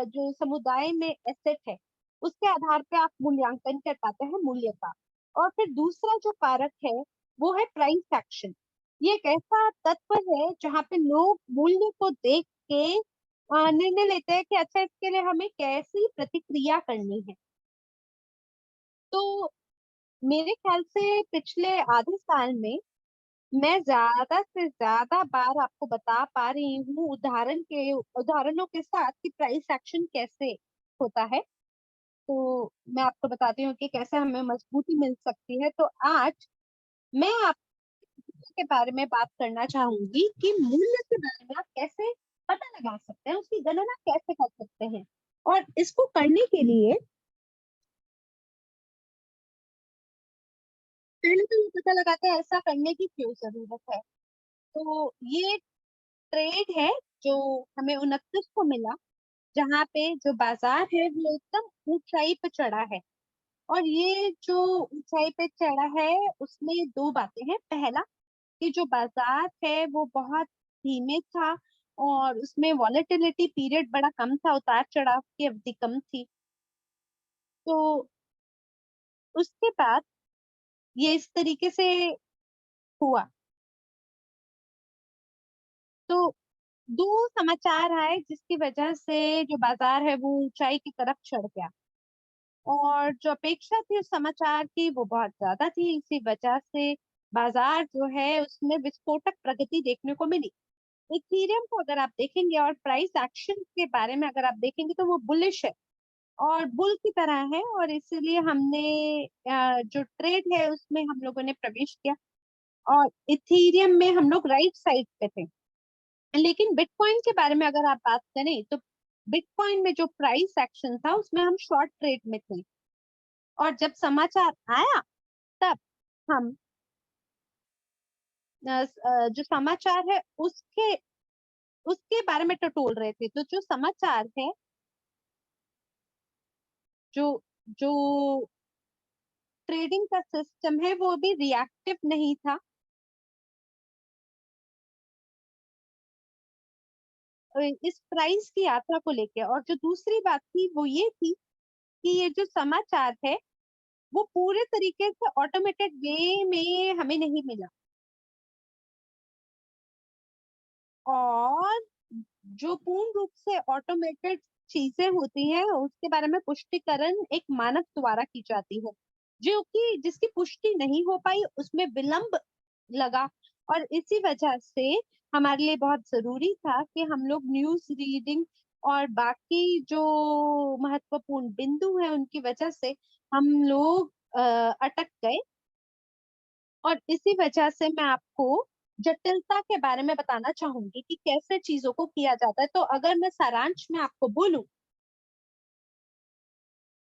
जो समुदाय में एसेट है उसके आधार पे आप मूल्यांकन कर पाते हैं मूल्य का। और फिर दूसरा जो कारक है वो है प्राइस एक्शन। ये एक ऐसा तत्व है जहाँ पे लोग मूल्य को देख के निर्णय लेते हैं कि अच्छा इसके लिए हमें कैसी प्रतिक्रिया करनी है। तो मेरे ख्याल से पिछले आधे साल में मैं ज्यादा से ज्यादा बार आपको बता पा रही हूँ उदाहरणों के साथ कि प्राइस एक्शन कैसे होता है। तो मैं आपको बताती हूँ कि कैसे हमें मजबूती मिल सकती है। तो आज मैं आपके बारे में बात करना चाहूंगी कि मूल्य के बारे में आप कैसे पता लगा सकते हैं, उसकी गणना कैसे कर सकते हैं। और इसको करने के लिए पहले तो ये पता लगाते हैं ऐसा करने की क्यों जरूरत है। तो ये ट्रेड है जो हमें 29 को मिला, जहाँ पे जो बाजार है वो एकदम ऊंचाई पे चढ़ा है। और ये जो ऊंचाई पे चढ़ा है उसमें दो बातें हैं। पहला कि जो बाजार है वो बहुत धीमे था और उसमें वॉलेटिलिटी पीरियड बड़ा कम था, उतार चढ़ाव की अवधि कम थी। तो उसके बाद ये इस तरीके से हुआ। तो दो समाचार आए जिसकी वजह से जो बाजार है वो ऊंचाई की तरफ चढ़ गया, और जो अपेक्षा थी उस समाचार की वो बहुत ज्यादा थी। इसी वजह से बाजार जो है उसमें विस्फोटक प्रगति देखने को मिली। इथेरियम को अगर आप देखेंगे और प्राइस एक्शन के बारे में अगर आप देखेंगे तो वो बुलिश है और बुल की तरह है, और इसीलिए हमने जो ट्रेड है उसमें हम लोगों ने प्रवेश किया। और इथेरियम में हम लोग राइट साइड पे थे। लेकिन बिटकॉइन के बारे में अगर आप बात करें तो बिटकॉइन में जो प्राइस एक्शन था उसमें हम शॉर्ट ट्रेड में थे, और जब समाचार आया तब हम जो समाचार है उसके उसके बारे में टटोल रहे थे। तो जो समाचार है, जो जो ट्रेडिंग का सिस्टम है वो भी रिएक्टिव नहीं था। इस प्राइस की यात्रा को लेके, और जो दूसरी बात थी वो ये थी कि ये जो समाचार है वो पूरे तरीके से ऑटोमेटेड वे में हमें नहीं मिला। और जो पूर्ण रूप से ऑटोमेटेड चीजें होती हैं उसके बारे में पुष्टिकरण एक मानव द्वारा की जाती है, जो कि जिसकी पुष्टि नहीं हो पाई, उसमें विलंब लगा। और इसी वजह से हमारे लिए बहुत जरूरी था कि हम लोग न्यूज रीडिंग और बाकी जो महत्वपूर्ण बिंदु है उनकी वजह से हम लोग अटक गए। और इसी वजह से मैं आपको जटिलता के बारे में बताना चाहूंगी कि कैसे चीजों को किया जाता है। तो अगर मैं सारांश में आपको बोलूं,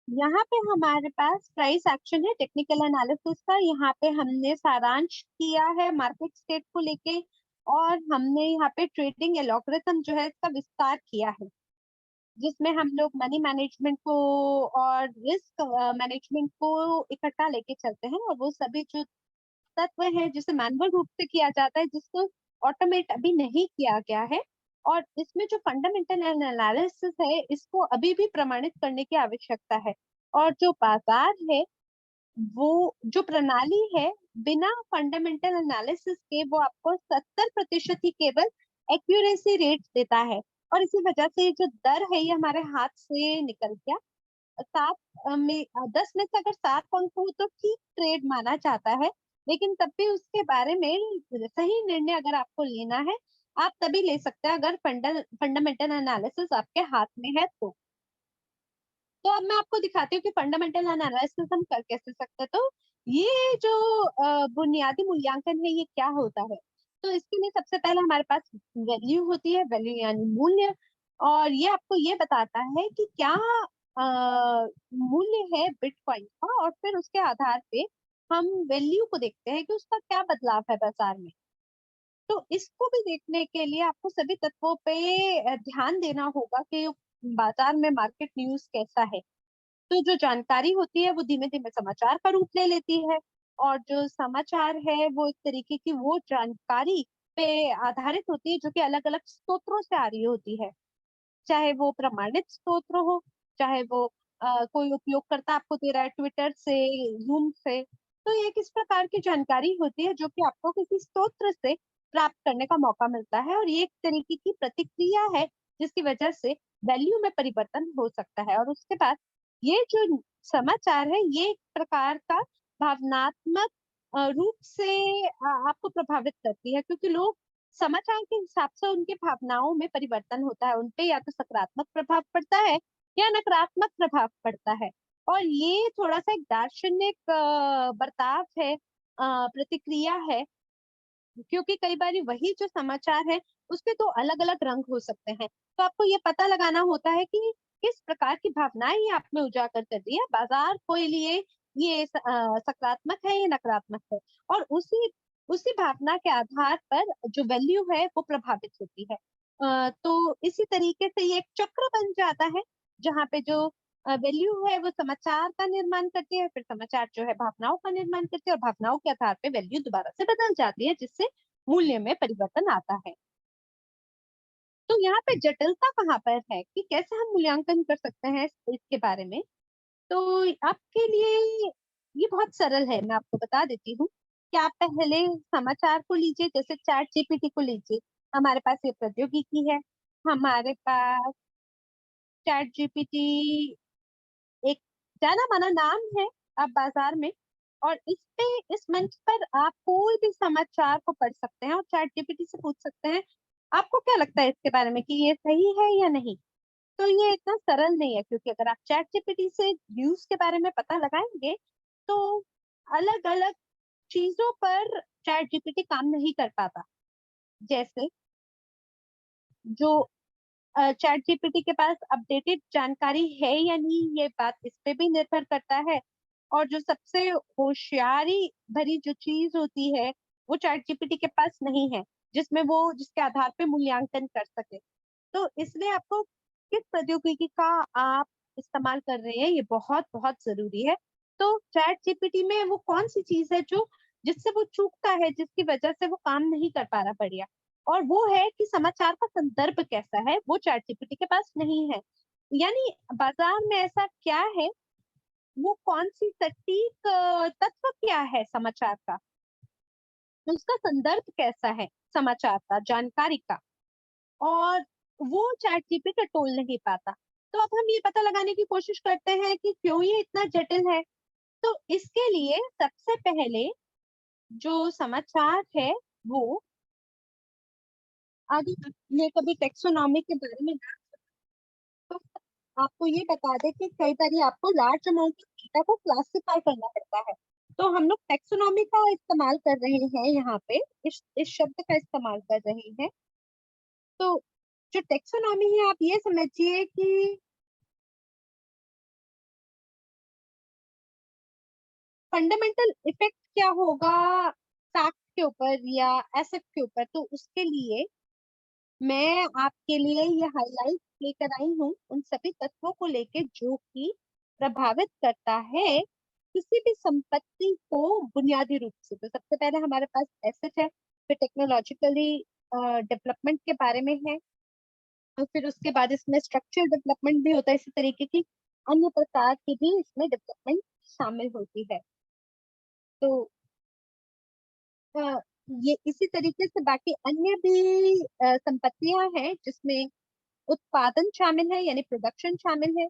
यहाँ पे हमारे पास प्राइस एक्शन है टेक्निकल एनालिसिस का। यहाँ पे हमने सारांश किया है मार्केट स्टेट को लेके, और हमने यहाँ पे ट्रेडिंग एल्गोरिथम जो है इसका विस्तार किया है, जिसमें हम लोग मनी मैनेजमेंट को और रिस्क मैनेजमेंट को इकट्ठा लेके चलते हैं। और वो सभी जो तत्व है जिसे मैनुअल रूप से किया जाता है, जिसको ऑटोमेट अभी नहीं किया गया है। और इसमें जो फंडामेंटल एनालिसिस है इसको अभी भी प्रमाणित करने की आवश्यकता है। और जो बाजार है, वो जो प्रणाली है, बिना फंडामेंटल एनालिसिस के वो आपको 70% ही केवल एक्यूरेसी रेट देता है। और इसी वजह से ये जो दर है ये हमारे हाथ से निकल गया। सात में 10 में से अगर 7 अंक हो तो ठीक ट्रेड माना जाता है। लेकिन तब भी उसके बारे में सही निर्णय अगर आपको लेना है, आप तभी ले सकते हैं अगर फंडामेंटल एनालिसिस आपके हाथ में है तो अब मैं आपको दिखाती हूँ कि फंडामेंटल एनालिसिस हम कर कैसे सकते हैं। तो ये जो बुनियादी मूल्यांकन है ये क्या होता है। तो इसके लिए सबसे पहले हमारे पास वैल्यू होती है, वैल्यू यानी मूल्य। और ये आपको ये बताता है कि क्या मूल्य है बिटकॉइन का, और फिर उसके आधार पे हम वैल्यू को देखते हैं कि उसका क्या बदलाव है बाजार में। तो इसको भी देखने के लिए आपको सभी तत्वों पे ध्यान देना होगा कि बाजार में मार्केट न्यूज कैसा है। तो जो जानकारी होती है वो धीमे धीमे समाचार का रूप ले लेती है, और जो समाचार है वो एक तरीके की वो जानकारी पे आधारित होती है जो कि अलग अलग स्रोतों से आ रही होती है, चाहे वो प्रमाणित स्रोत हो, चाहे वो कोई उपयोगकर्ता आपको दे रहा है ट्विटर से, जूम से। तो ये किस प्रकार की जानकारी होती है जो कि आपको किसी स्रोत से प्राप्त करने का मौका मिलता है, और ये एक तरीके की प्रतिक्रिया है जिसकी वजह से वैल्यू में परिवर्तन हो सकता है। और उसके बाद ये जो समाचार है ये एक प्रकार का भावनात्मक रूप से आपको प्रभावित करती है, क्योंकि लोग समाचार के हिसाब से उनके भावनाओं में परिवर्तन होता है, उनपे या तो सकारात्मक प्रभाव पड़ता है या नकारात्मक प्रभाव पड़ता है। और ये थोड़ा सा एक दार्शनिक बर्ताव है, प्रतिक्रिया है, क्योंकि कई बार वही जो समाचार है उसके तो अलग अलग रंग हो सकते हैं। तो आपको ये पता लगाना होता है कि किस प्रकार की भावनाएं ये आप में उजागर कर रही है, बाजार के लिए ये सकारात्मक है या नकारात्मक है, और उसी उसी भावना के आधार पर जो वैल्यू है वो प्रभावित होती है। तो इसी तरीके से ये एक चक्र बन जाता है, जहाँ पे जो वैल्यू है वो समाचार का निर्माण करती है, फिर समाचार जो है भावनाओं का निर्माण करती है, और भावनाओं के आधार पे वैल्यू दोबारा से बदल जाती है, जिससे मूल्य में परिवर्तन आता है। तो यहाँ पे जटिलता कहाँ पर है कि कैसे हम मूल्यांकन कर सकते हैं इसके बारे में। तो आपके लिए ये बहुत सरल है, मैं आपको बता देती हूँ कि आप पहले समाचार को लीजिए, जैसे चैट जीपीटी को लीजिए। हमारे पास ये प्रौद्योगिकी है, हमारे पास चैट जीपीटी एक जाना माना नाम है अब बाजार में, और इस पे इस मंच पर आप कोई भी समाचार को पढ़ सकते हैं और चैट जीपीटी से पूछ सकते हैं आपको क्या लगता है इसके बारे में कि ये सही है या नहीं। तो ये इतना सरल नहीं है, क्योंकि अगर आप चैट जीपीटी से न्यूज के बारे में पता लगाएंगे तो अलग अलग चीजों पर चैट जीपीटी काम नहीं कर पाता। जैसे जो चैट जीपीटी के पास अपडेटेड जानकारी है या नहीं, ये बात इस पे भी निर्भर करता है। और जो सबसे होशियारी भरी जो चीज होती है वो चैट जीपीटी के पास नहीं है, जिसमें वो जिसके आधार पे मूल्यांकन कर सके। तो इसलिए आपको किस प्रौद्योगिकी का आप इस्तेमाल कर रहे हैं ये बहुत बहुत जरूरी है। तो चैट जीपीटी में वो कौन सी चीज है जो जिससे वो चूकता है, जिसकी वजह से वो काम नहीं कर पा रहा बढ़िया, और वो है कि समाचार का संदर्भ कैसा है, वो चैट जीपीटी के पास नहीं है। यानी बाजार में ऐसा क्या है, वो कौन सी सटीक तत्व क्या है समाचार का, उसका संदर्भ कैसा है समाचार का, जानकारी का, और वो चैट जीपीटी टोल नहीं पाता। तो अब हम ये पता लगाने की कोशिश करते हैं कि क्यों ये इतना जटिल है। तो इसके लिए सबसे पहले जो समाचार है वो, अगर आपने कभी टेक्सोनॉमी के बारे में तो आपको ये बता दें कि कई बार आपको लार्ज अमाउंट ऑफ डेटा को क्लासिफाई करना पड़ता है। तो हम लोग टेक्सोनॉमी का इस्तेमाल कर रहे हैं यहाँ पे, इस शब्द का इस्तेमाल कर रहे हैं। तो जो टेक्सोनॉमी है आप ये समझिए कि फंडामेंटल इफेक्ट क्या होगा फैक्ट के ऊपर या एसेट के ऊपर। तो उसके लिए मैं आपके लिए ये हाईलाइट लेकर आई हूँ उन सभी तत्वों को लेके जो कि प्रभावित करता है किसी भी संपत्ति को बुनियादी रूप से। तो सबसे पहले हमारे पास एसेट है, फिर टेक्नोलॉजिकली डेवलपमेंट के बारे में है, और फिर उसके बाद इसमें स्ट्रक्चरल डेवलपमेंट भी होता है, इसी तरीके की अन्य प्रकार की भी इसमें डेवलपमेंट शामिल होती है। तो अ, ये इसी तरीके से बाकी अन्य भी संपत्तियां हैं जिसमें उत्पादन शामिल है, यानी प्रोडक्शन शामिल है।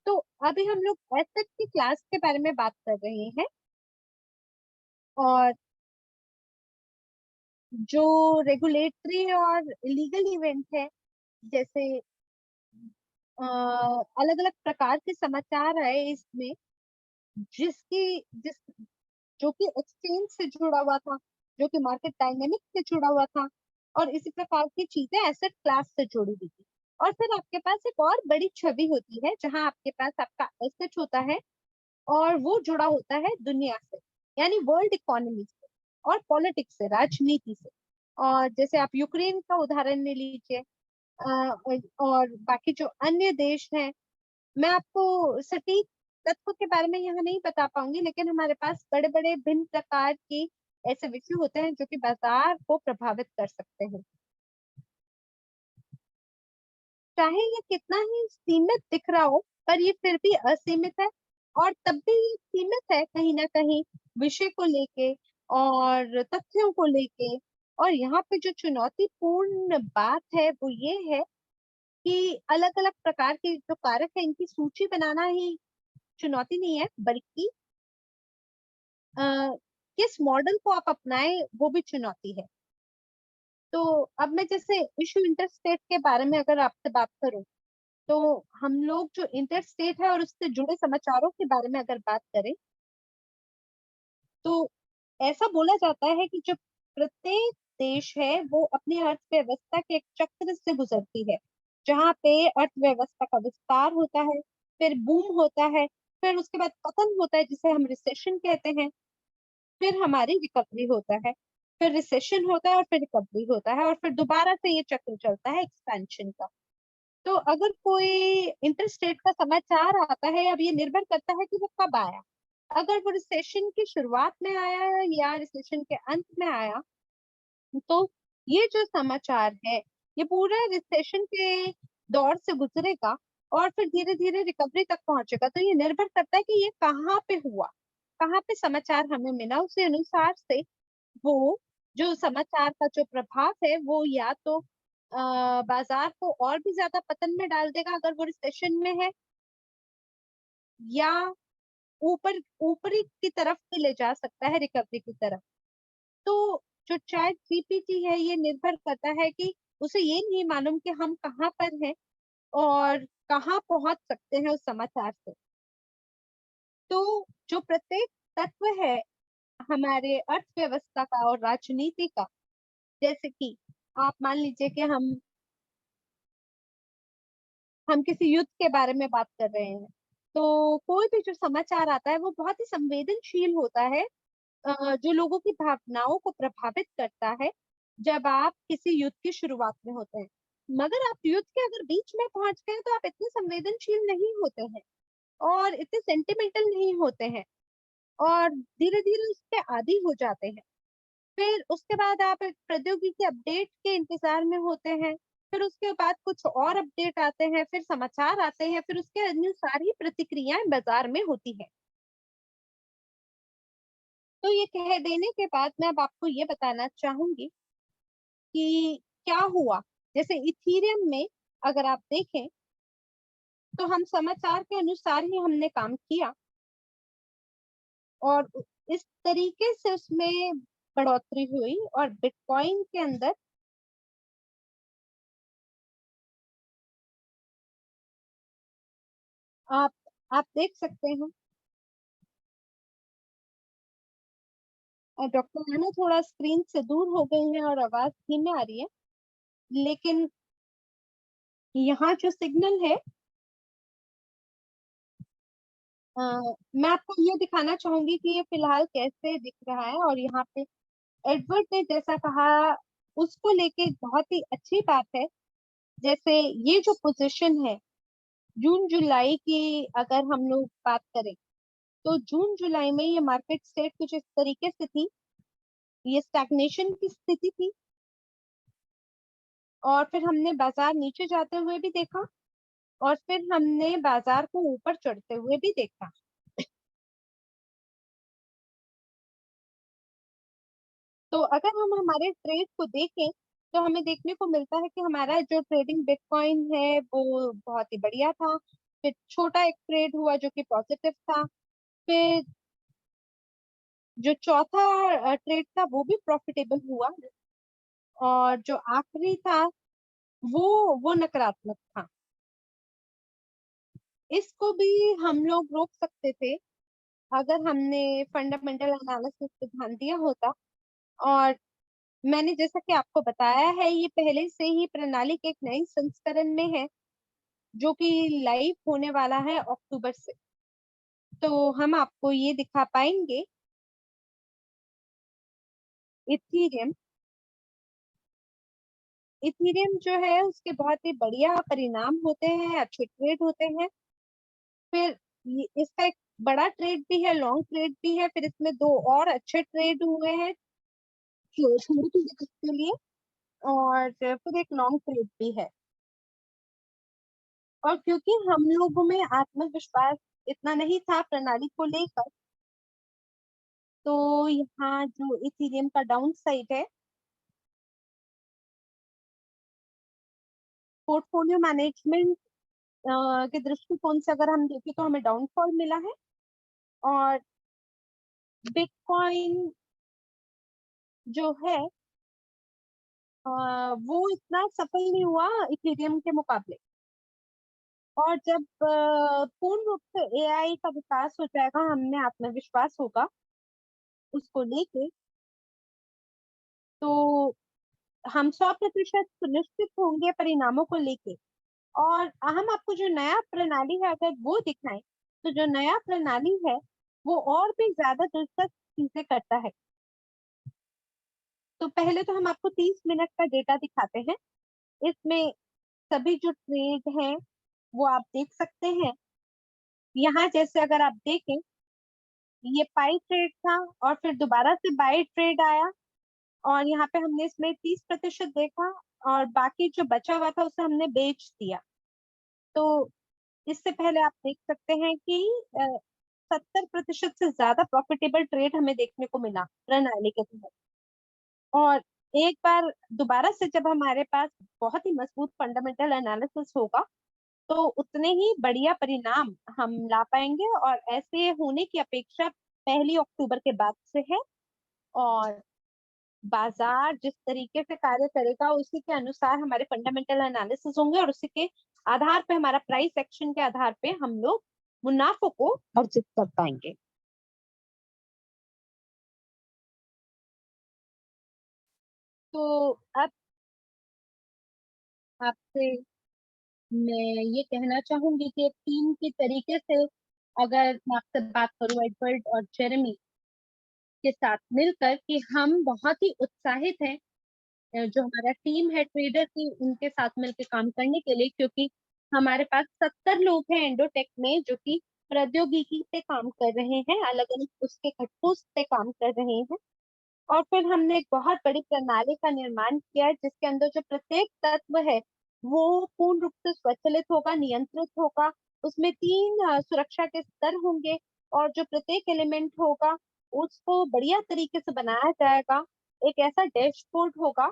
तो अभी हम लोग एसेट की क्लास के बारे में बात कर रहे हैं, और जो रेगुलेटरी और लीगल इवेंट है, जैसे अलग अलग प्रकार के समाचार आए इसमें, जिस जो कि एक्सचेंज से जुड़ा हुआ था, जो कि मार्केट डायनेमिक्स से जुड़ा हुआ था, और इसी प्रकार की चीजें एसेट क्लास से जुड़ी हुई थी। और फिर आपके पास एक और बड़ी छवि होती है जहां आपके पास आपका एसेट होता है और वो जुड़ा होता है दुनिया से, यानी वर्ल्ड इकोनॉमी से और पॉलिटिक्स से, राजनीति से। और जैसे आप यूक्रेन का उदाहरण ले लीजिए, और बाकी जो अन्य देश हैं, मैं आपको सटीक तत्व के बारे में यहाँ नहीं बता पाऊंगी, लेकिन हमारे पास बड़े बड़े भिन्न प्रकार के ऐसे विषय होते हैं जो कि बाजार को प्रभावित कर सकते हैं। चाहे ये कितना ही सीमित दिख रहा हो, पर ये फिर भी असीमित है, और तब भी ये सीमित है कहीं ना कहीं विषय को लेके और तथ्यों को लेके। और यहाँ पे जो चुनौतीपूर्ण बात है वो ये है कि अलग अलग प्रकार के जो कारक है इनकी सूची बनाना ही चुनौती नहीं है, बल्कि अ, किस मॉडल को आप अपनाएं वो भी चुनौती है। तो अब मैं जैसे इशू इंटरस्टेट के बारे में अगर आपसे बात करूं, तो हम लोग जो इंटरस्टेट है और उससे जुड़े समाचारों के बारे में अगर बात करें, तो ऐसा बोला जाता है कि जो प्रत्येक देश है वो अपनी अर्थव्यवस्था के एक चक्र से गुजरती है, जहाँ पे अर्थव्यवस्था का विस्तार होता है, फिर बूम होता है, फिर उसके बाद पतन होता है जिसे हम रिसेशन कहते हैं, फिर हमारी रिकवरी होता है, फिर रिसेशन होता है और फिर रिकवरी होता है, और फिर दोबारा से ये चक्र चलता है एक्सपेंशन का। तो अगर कोई इंटरस्टेट का समाचार आता है, अब ये निर्भर करता है कि वो कब आया। अगर वो रिसेशन की शुरुआत में आया या रिसेशन के अंत में आया, तो ये जो समाचार है ये पूरा रिसेशन के दौर से गुजरेगा और फिर धीरे धीरे रिकवरी तक पहुंचेगा। तो ये निर्भर करता है कि ये कहाँ पे हुआ, कहाँ पे समाचार हमें मिला, उसी अनुसार से वो जो समाचार का जो प्रभाव है वो या तो बाजार को और भी ज्यादा पतन में डाल देगा अगर वो रिसेशन में है, या ऊपर ऊपरी की तरफ भी ले जा सकता है, रिकवरी की तरफ। तो जो चैट जीपीटी है ये निर्भर करता है कि उसे ये नहीं मालूम कि हम कहाँ पर हैं और कहाँ पहुंच सकते हैं उस समाचार से। तो जो प्रत्येक तत्व है हमारे अर्थव्यवस्था का और राजनीति का, जैसे कि आप मान लीजिए कि हम किसी युद्ध के बारे में बात कर रहे हैं, तो कोई भी जो समाचार आता है वो बहुत ही संवेदनशील होता है, जो लोगों की भावनाओं को प्रभावित करता है जब आप किसी युद्ध की शुरुआत में होते हैं। मगर आप युद्ध के अगर बीच में पहुंच गए तो आप इतने संवेदनशील नहीं होते हैं और इतने सेंटिमेंटल नहीं होते हैं, और धीरे धीरे उसके आदी हो जाते हैं। फिर उसके बाद आप एक प्रौद्योगिकी अपडेट के इंतजार में होते हैं, फिर उसके बाद कुछ और अपडेट आते हैं, फिर समाचार आते हैं, फिर उसके अनुसार ही प्रतिक्रियाएं बाजार में होती है। तो ये कह देने के बाद मैं अब आपको ये बताना चाहूंगी कि क्या हुआ। जैसे इथीरियम में अगर आप देखें तो हम समाचार के अनुसार ही हमने काम किया, और इस तरीके से उसमें बढ़ोतरी हुई, और बिटकॉइन के अंदर आप आप देख सकते हैं। डॉक्टर है थोड़ा स्क्रीन से दूर हो गई है और आवाज धीमे आ रही है, लेकिन यहाँ जो सिग्नल है, अ, मैं आपको ये दिखाना चाहूंगी कि ये फिलहाल कैसे दिख रहा है। और यहाँ पे एडवर्ड ने जैसा कहा उसको लेके बहुत ही अच्छी बात है। जैसे ये जो पोजीशन है जून जुलाई की अगर हम लोग बात करें, तो जून जुलाई में ये मार्केट स्टेट कुछ इस तरीके से थी, ये स्टैग्नेशन की स्थिति थी, और फिर हमने बाजार नीचे जाते हुए भी देखा, और फिर हमने बाजार को ऊपर चढ़ते हुए भी देखा। तो अगर हम हमारे ट्रेड को देखें, तो हमें देखने को मिलता है कि हमारा जो ट्रेडिंग बिटकॉइन है वो बहुत ही बढ़िया था। फिर छोटा एक ट्रेड हुआ जो कि पॉजिटिव था, फिर जो चौथा ट्रेड था वो भी प्रॉफिटेबल हुआ, और जो आखिरी था वो नकारात्मक था। इसको भी हम लोग रोक सकते थे अगर हमने फंडामेंटल एनालिसिस पे ध्यान दिया होता। और मैंने जैसा कि आपको बताया है ये पहले से ही प्रणाली के एक नए संस्करण में है जो कि लाइव होने वाला है अक्टूबर से। तो हम आपको ये दिखा पाएंगे इथीरियम। इथीरियम जो है उसके बहुत ही बढ़िया परिणाम होते हैं, अच्छे ट्रेड होते हैं। फिर इसका एक बड़ा ट्रेड भी है, लॉन्ग ट्रेड भी है, फिर इसमें दो और अच्छे ट्रेड हुए हैं थोड़ी थोड़ी देर के लिए, और फिर एक लॉन्ग ट्रेड भी है। और क्योंकि हम लोगों में आत्मविश्वास इतना नहीं था प्रणाली को लेकर, तो यहाँ जो इथेरियम का डाउन साइड है, पोर्टफोलियो मैनेजमेंट के दृष्टिकोण से अगर हम देखें तो हमें डाउनफॉल मिला है। और बिटकॉइन जो है वो इतना सफल नहीं हुआ इथेरियम के मुकाबले। और जब पूर्ण रूप से एआई का विकास हो जाएगा, हमें आत्मविश्वास होगा उसको लेके, तो हम 100% सुनिश्चित होंगे परिणामों को लेके। और हम आपको जो नया प्रणाली है अगर वो दिखाएं, तो जो नया प्रणाली है वो और भी ज्यादा दिलचस्प चीजें करता है। तो पहले तो हम आपको 30 मिनट का डेटा दिखाते हैं। इसमें सभी जो ट्रेड हैं वो आप देख सकते हैं। यहाँ जैसे अगर आप देखें, ये पाई ट्रेड था और फिर दोबारा से बाई ट्रेड आया, और यहाँ पे हमने इसमें 30% देखा, और बाकी जो बचा हुआ था उसे हमने बेच दिया। तो इससे पहले आप देख सकते हैं कि 70% से ज्यादा प्रॉफिटेबल ट्रेड हमें देखने को मिला प्रणाली के तहत। और एक बार दोबारा से जब हमारे पास बहुत ही मजबूत फंडामेंटल एनालिसिस होगा, तो उतने ही बढ़िया परिणाम हम ला पाएंगे, और ऐसे होने की अपेक्षा 1 अक्टूबर के बाद से है। और बाजार जिस तरीके से कार्य करेगा उसी के अनुसार हमारे फंडामेंटल एनालिसिस होंगे, और उसी के आधार पे हमारा प्राइस एक्शन के आधार पे हम लोग मुनाफों को अर्जित कर पाएंगे। तो अब आपसे मैं ये कहना चाहूंगी कि एक टीम की तरीके से अगर मैं आपसे बात करूं एडवर्ड और जेरेमी के साथ मिलकर, कि हम बहुत ही उत्साहित हैं जो हमारा टीम है ट्रेडर की उनके साथ मिलकर काम करने के लिए, क्योंकि हमारे पास 70 लोग हैं एंडोटेक में जो कि प्रौद्योगिकी पे काम कर रहे हैं, अलग अलग उसके घटकों पे काम कर रहे हैं। और फिर हमने एक बहुत बड़ी प्रणाली का निर्माण किया है जिसके अंदर जो प्रत्येक तत्व है वो पूर्ण रूप से स्वचालित होगा, नियंत्रित होगा। उसमें 3 सुरक्षा के स्तर होंगे, और जो प्रत्येक एलिमेंट होगा उसको बढ़िया तरीके से बनाया जाएगा। एक ऐसा डैशबोर्ड होगा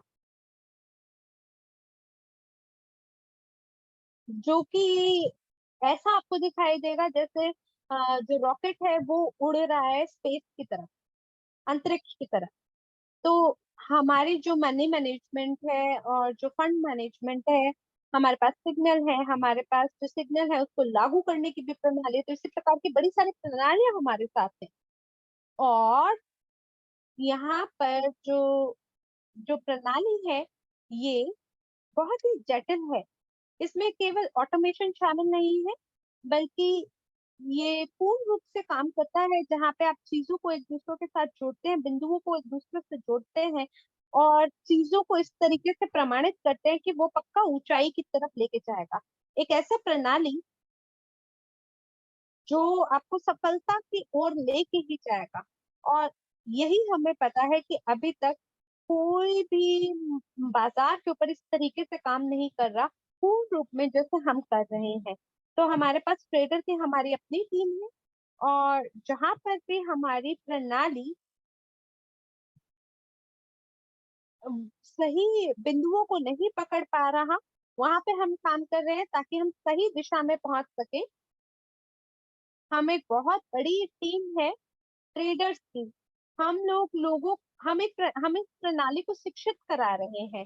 जो कि ऐसा आपको दिखाई देगा जैसे जो रॉकेट है वो उड़ रहा है स्पेस की तरफ, अंतरिक्ष की तरफ। तो हमारी जो मनी मैनेजमेंट है और जो फंड मैनेजमेंट है, हमारे पास सिग्नल है, हमारे पास जो सिग्नल है उसको लागू करने की भी प्रणाली है। तो इसी प्रकार की बड़ी सारी प्रणालियां हमारे साथ हैं। और यहाँ पर जो जो प्रणाली है ये बहुत ही जटिल है। इसमें केवल ऑटोमेशन शामिल नहीं है, बल्कि ये पूर्ण रूप से काम करता है जहाँ पे आप चीजों को एक दूसरे के साथ जोड़ते हैं, बिंदुओं को एक दूसरे से जोड़ते हैं, और चीजों को इस तरीके से प्रमाणित करते हैं कि वो पक्का ऊंचाई की तरफ लेके जाएगा। एक ऐसा प्रणाली जो आपको सफलता की ओर लेके ही जाएगा। और यही हमें पता है कि अभी तक कोई भी बाजार के ऊपर इस तरीके से काम नहीं कर रहा पूर्ण रूप में जैसे हम कर रहे हैं। तो हमारे पास ट्रेडर की हमारी अपनी टीम है, और जहां पर भी हमारी प्रणाली सही बिंदुओं को नहीं पकड़ पा रहा, वहां पे हम काम कर रहे हैं ताकि हम सही दिशा में पहुंच सके। हम एक बहुत बड़ी टीम है ट्रेडर्स की। हम लोग लोगों हम इस प्रणाली को शिक्षित करा रहे हैं।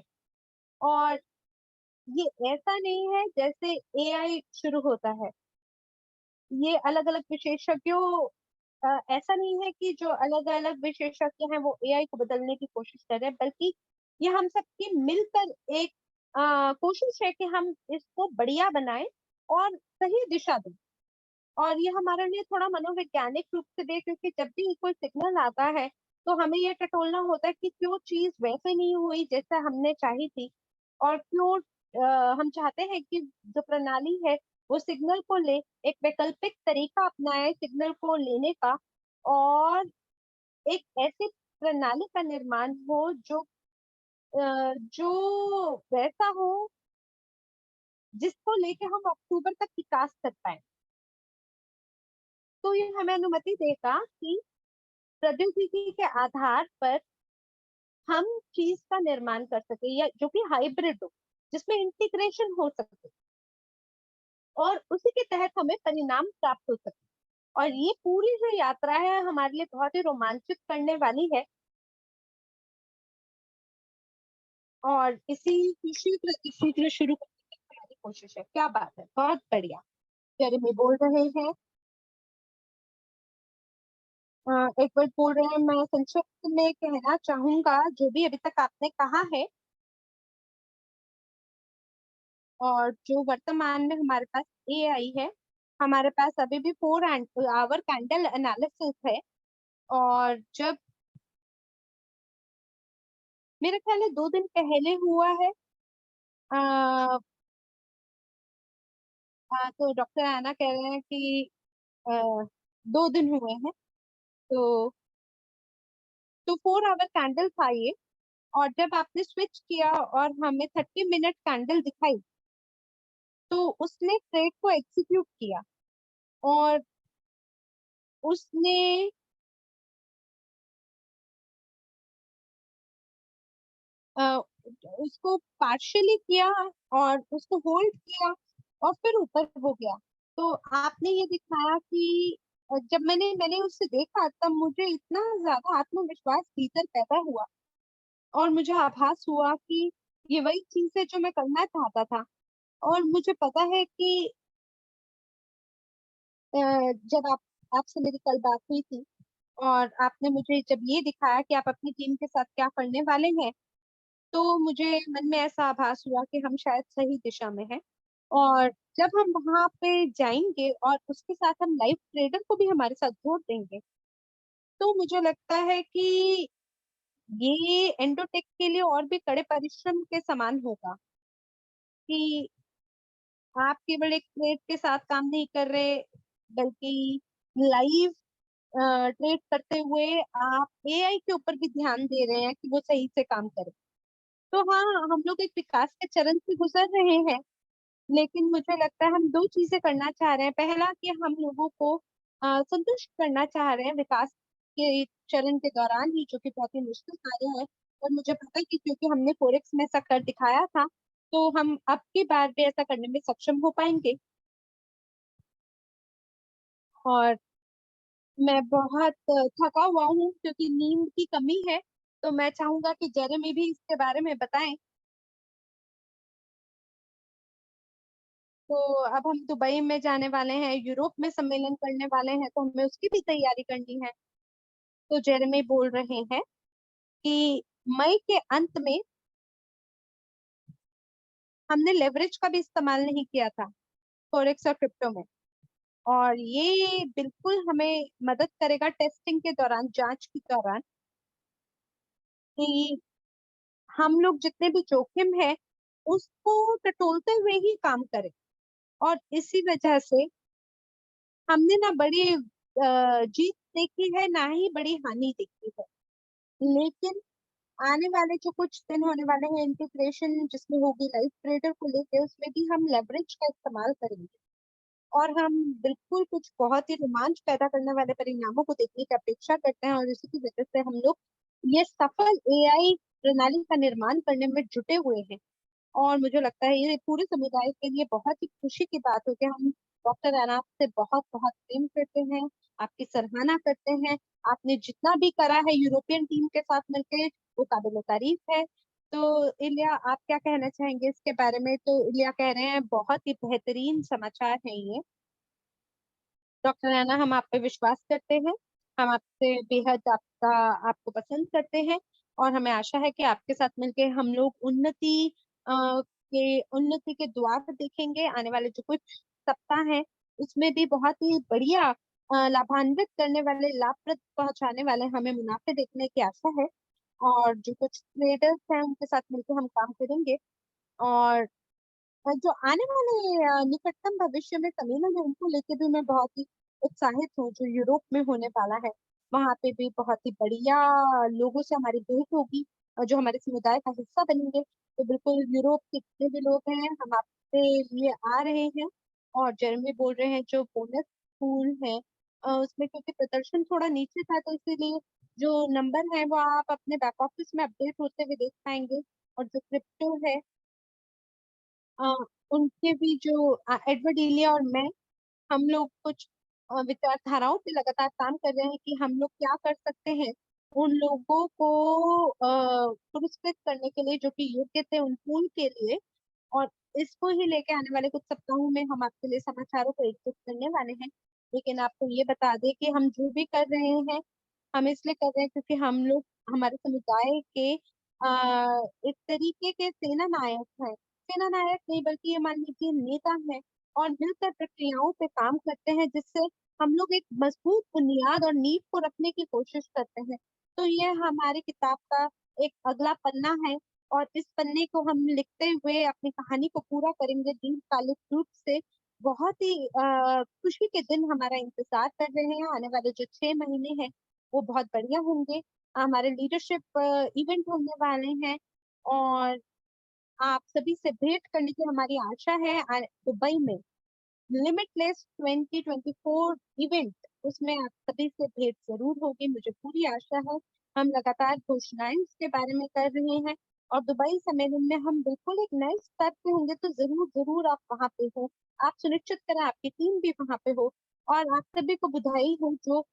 और ये ऐसा नहीं है जैसे एआई शुरू होता है, ये अलग अलग विशेषज्ञों ऐसा नहीं है कि जो अलग अलग विशेषज्ञ हैं वो एआई को बदलने की कोशिश कर रहे हैं, बल्कि ये हम सबकी मिलकर एक कोशिश है कि हम इसको बढ़िया बनाएं और सही दिशा दें। और ये हमारे लिए थोड़ा मनोवैज्ञानिक रूप से भी, क्योंकि जब भी कोई सिग्नल आता है तो हमें ये टटोलना होता है कि क्यों चीज वैसे नहीं हुई जैसा हमने चाही थी, और क्यों हम चाहते हैं कि जो प्रणाली है वो सिग्नल को ले, एक वैकल्पिक तरीका अपनाए सिग्नल को लेने का, और एक ऐसी प्रणाली का निर्माण हो जो वैसा हो जिसको लेके हम अक्टूबर तक विकास कर पाए। तो ये हमें अनुमति देगा कि प्रौद्योगिकी के आधार पर हम चीज का निर्माण कर सके, या जो कि हाइब्रिड हो, जिसमें इंटीग्रेशन हो सके, और उसी के तहत हमें परिणाम प्राप्त हो सके। और ये पूरी जो यात्रा है हमारे लिए बहुत ही रोमांचित करने वाली है, और इसी शीघ्र शीघ्र शुरू करने की हमारी कोशिश है। क्या बात है, बहुत बढ़िया। जेरेमी बोल रहे हैं, एक बार बोल रहे हैं, मैं संक्षिप्त में कहना चाहूंगा जो भी अभी तक आपने कहा है, और जो वर्तमान में हमारे पास एआई है, हमारे पास अभी भी 4 आवर कैंडल एनालिसिस है। और जब मेरे ख्याल है 2 दिन पहले हुआ है, आ, तो डॉक्टर आना कह रहे हैं कि आ, 2 दिन हुए हैं। तो 4 आवर कैंडल था ये, और जब आपने स्विच किया और हमें 30 मिनट कैंडल दिखाई, तो उसने ट्रेड को एग्जीक्यूट किया, और उसने अ, उसको पार्शियली किया, और उसको होल्ड किया, और फिर ऊपर हो गया। तो आपने ये दिखाया कि जब मैंने मैंने उससे देखा, तब मुझे इतना ज्यादा आत्मविश्वास भीतर पैदा हुआ, और मुझे आभास हुआ कि ये वही चीज है जो मैं करना चाहता था। और मुझे पता है कि जब आपसे मेरी कल बात हुई थी, और आपने मुझे जब ये दिखाया कि आप अपनी टीम के साथ क्या करने वाले हैं, तो मुझे मन में ऐसा आभास हुआ कि हम शायद सही दिशा में हैं। और जब हम वहां पे जाएंगे और उसके साथ हम लाइव ट्रेडर को भी हमारे साथ जोड़ देंगे, तो मुझे लगता है कि ये एंडोटेक के लिए और भी कड़े परिश्रम के समान होगा, कि आप केवल एक ट्रेड के साथ काम नहीं कर रहे, बल्कि लाइव ट्रेड करते हुए आप एआई के ऊपर भी ध्यान दे रहे हैं कि वो सही से काम करे। तो हाँ, हम लोग एक विकास के चरण से गुजर रहे हैं, लेकिन मुझे लगता है हम 2 चीजें करना चाह रहे हैं। पहला, कि हम लोगों को संतुष्ट करना चाह रहे हैं विकास के चरण के दौरान ही, जो कि बहुत ही मुश्किल कार्य है। और मुझे पता है कि क्योंकि हमने फोरेक्स में ऐसा कर दिखाया था, तो हम अब की बार भी ऐसा करने में सक्षम हो पाएंगे। और मैं बहुत थका हुआ हूँ क्योंकि नींद की कमी है, तो मैं चाहूंगा कि जेरेमी भी इसके बारे में बताएं। तो अब हम दुबई में जाने वाले हैं, यूरोप में सम्मेलन करने वाले हैं, तो हमें उसकी भी तैयारी करनी है। तो जेरेमी बोल रहे हैं कि मई के अंत में हमने लेवरेज का भी इस्तेमाल नहीं किया था फॉरेक्स और क्रिप्टो में, और ये बिल्कुल हमें मदद करेगा टेस्टिंग के दौरान, जांच के दौरान, कि हम लोग जितने भी जोखिम है उसको टटोलते हुए ही काम करें। और इसी वजह से हमने ना बड़ी जीत देखी है, ना ही बड़ी हानि देखी है। लेकिन आने वाले जो कुछ दिन होने वाले हैं, इंटीग्रेशन जिसमें होगी लाइव ट्रेडर को लेके, उसमें भी हम लेवरेज का इस्तेमाल करेंगे, और हम बिल्कुल कुछ बहुत ही रोमांच पैदा करने वाले परिणामों को देखने की अपेक्षा करते हैं। और इसी की वजह से हम लोग ये सफल एआई प्रणाली का निर्माण करने में जुटे हुए हैं। और मुझे लगता है ये पूरे समुदाय के लिए बहुत ही खुशी की बात है कि हम डॉक्टर अनाप से बहुत बहुत प्रेम करते हैं, आपकी सराहना करते हैं। आपने जितना भी करा है यूरोपियन टीम के साथ मिलकर, वो काबिल तारीफ है। तो इलिया, आप क्या कहना चाहेंगे इसके बारे में? तो इलिया कह रहे हैं बहुत ही बेहतरीन समाचार है ये। डॉक्टर रैना, हम आप पे विश्वास करते हैं, हम आपसे बेहद आपको पसंद करते हैं, और हमें आशा है कि आपके साथ मिलके हम लोग उन्नति के द्वार देखेंगे आने वाले जो कुछ सप्ताह हैं। उसमें भी बहुत ही बढ़िया लाभान्वित करने वाले, लाभप्रद पहुंचाने वाले हमें मुनाफे देखने की आशा है। और जो कुछ ट्रेडर्स हैं उनके साथ मिलकर हम काम करेंगे। और जो आने वाले निकटतम भविष्य में सम्मेलन है उनको लेके भी मैं बहुत ही उत्साहित हूँ, जो यूरोप में होने वाला है। वहाँ पे भी बहुत ही बढ़िया लोगों से हमारी भेंट होगी और जो हमारे समुदाय का हिस्सा बनेंगे। तो बिल्कुल यूरोप के जितने भी लोग हैं हम आपके लिए आ रहे हैं। और जर्मी बोल रहे हैं जो बोनस स्कूल है उसमें क्योंकि प्रदर्शन थोड़ा नीचे था तो इसीलिए जो नंबर है वो आप अपने बैक ऑफिस में अपडेट होते हुए देख पाएंगे। और जो क्रिप्टो है अ, उनके भी जो एडवर्ड इलिया और मैं हम लोग कुछ विचारधाराओं पे लगातार काम कर रहे हैं कि हम लोग क्या कर सकते हैं उन लोगों को पुरस्कृत करने के लिए जो कि योग्य थे उन पूल के लिए। और इसको ही लेके आने वाले कुछ सप्ताहों में हम आपके लिए समाचारों को एकजुट करने वाले हैं। लेकिन आपको ये बता दें कि हम जो भी कर रहे हैं हम इसलिए कर रहे हैं क्योंकि हम लोग हमारे समुदाय के एक तरीके के सेना नायक हैं। सेना नायक नहीं बल्कि ये मान लीजिए नेता हैं और मिलकर प्रक्रियाओं पे काम करते हैं जिससे हम लोग एक मजबूत बुनियाद और नींव को रखने की कोशिश करते हैं। तो ये हमारी किताब का एक अगला पन्ना है और इस पन्ने को हम लिखते हुए अपनी कहानी को पूरा करेंगे दीर्घकालिक रूप से। बहुत ही खुशी के दिन हमारा इंतजार कर रहे हैं। आने वाले जो 6 महीने हैं वो बहुत बढ़िया होंगे। हमारे लीडरशिप इवेंट होने वाले हैं और आप सभी से भेंट करने की हमारी आशा है दुबई में लिमिटलेस 2024 इवेंट उसमें आप सभी से भेंट जरूर होगी मुझे पूरी आशा है। हम लगातार घोषणाएं उसके बारे में कर रहे हैं और दुबई सम्मेलन में हम बिल्कुल एक नए स्तर पे होंगे तो जरूर जरूर आप वहां पे हो। आप सुनिश्चित करें आपकी टीम भी वहां पे हो। और आप सभी को बधाई हो जो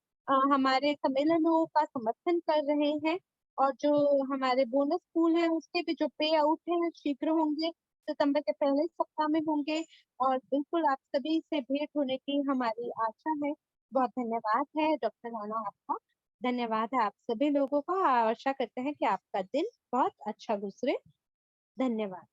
हमारे सम्मेलनों का समर्थन कर रहे हैं। और जो हमारे बोनस पूल है उसके भी जो पे आउट है शीघ्र होंगे सितंबर के पहले सप्ताह में होंगे। और बिल्कुल आप सभी से भेंट होने की हमारी आशा है। बहुत धन्यवाद है डॉक्टर राणा आपका। धन्यवाद है आप सभी लोगों का। आशा करते हैं कि आपका दिन बहुत अच्छा गुजरे। धन्यवाद।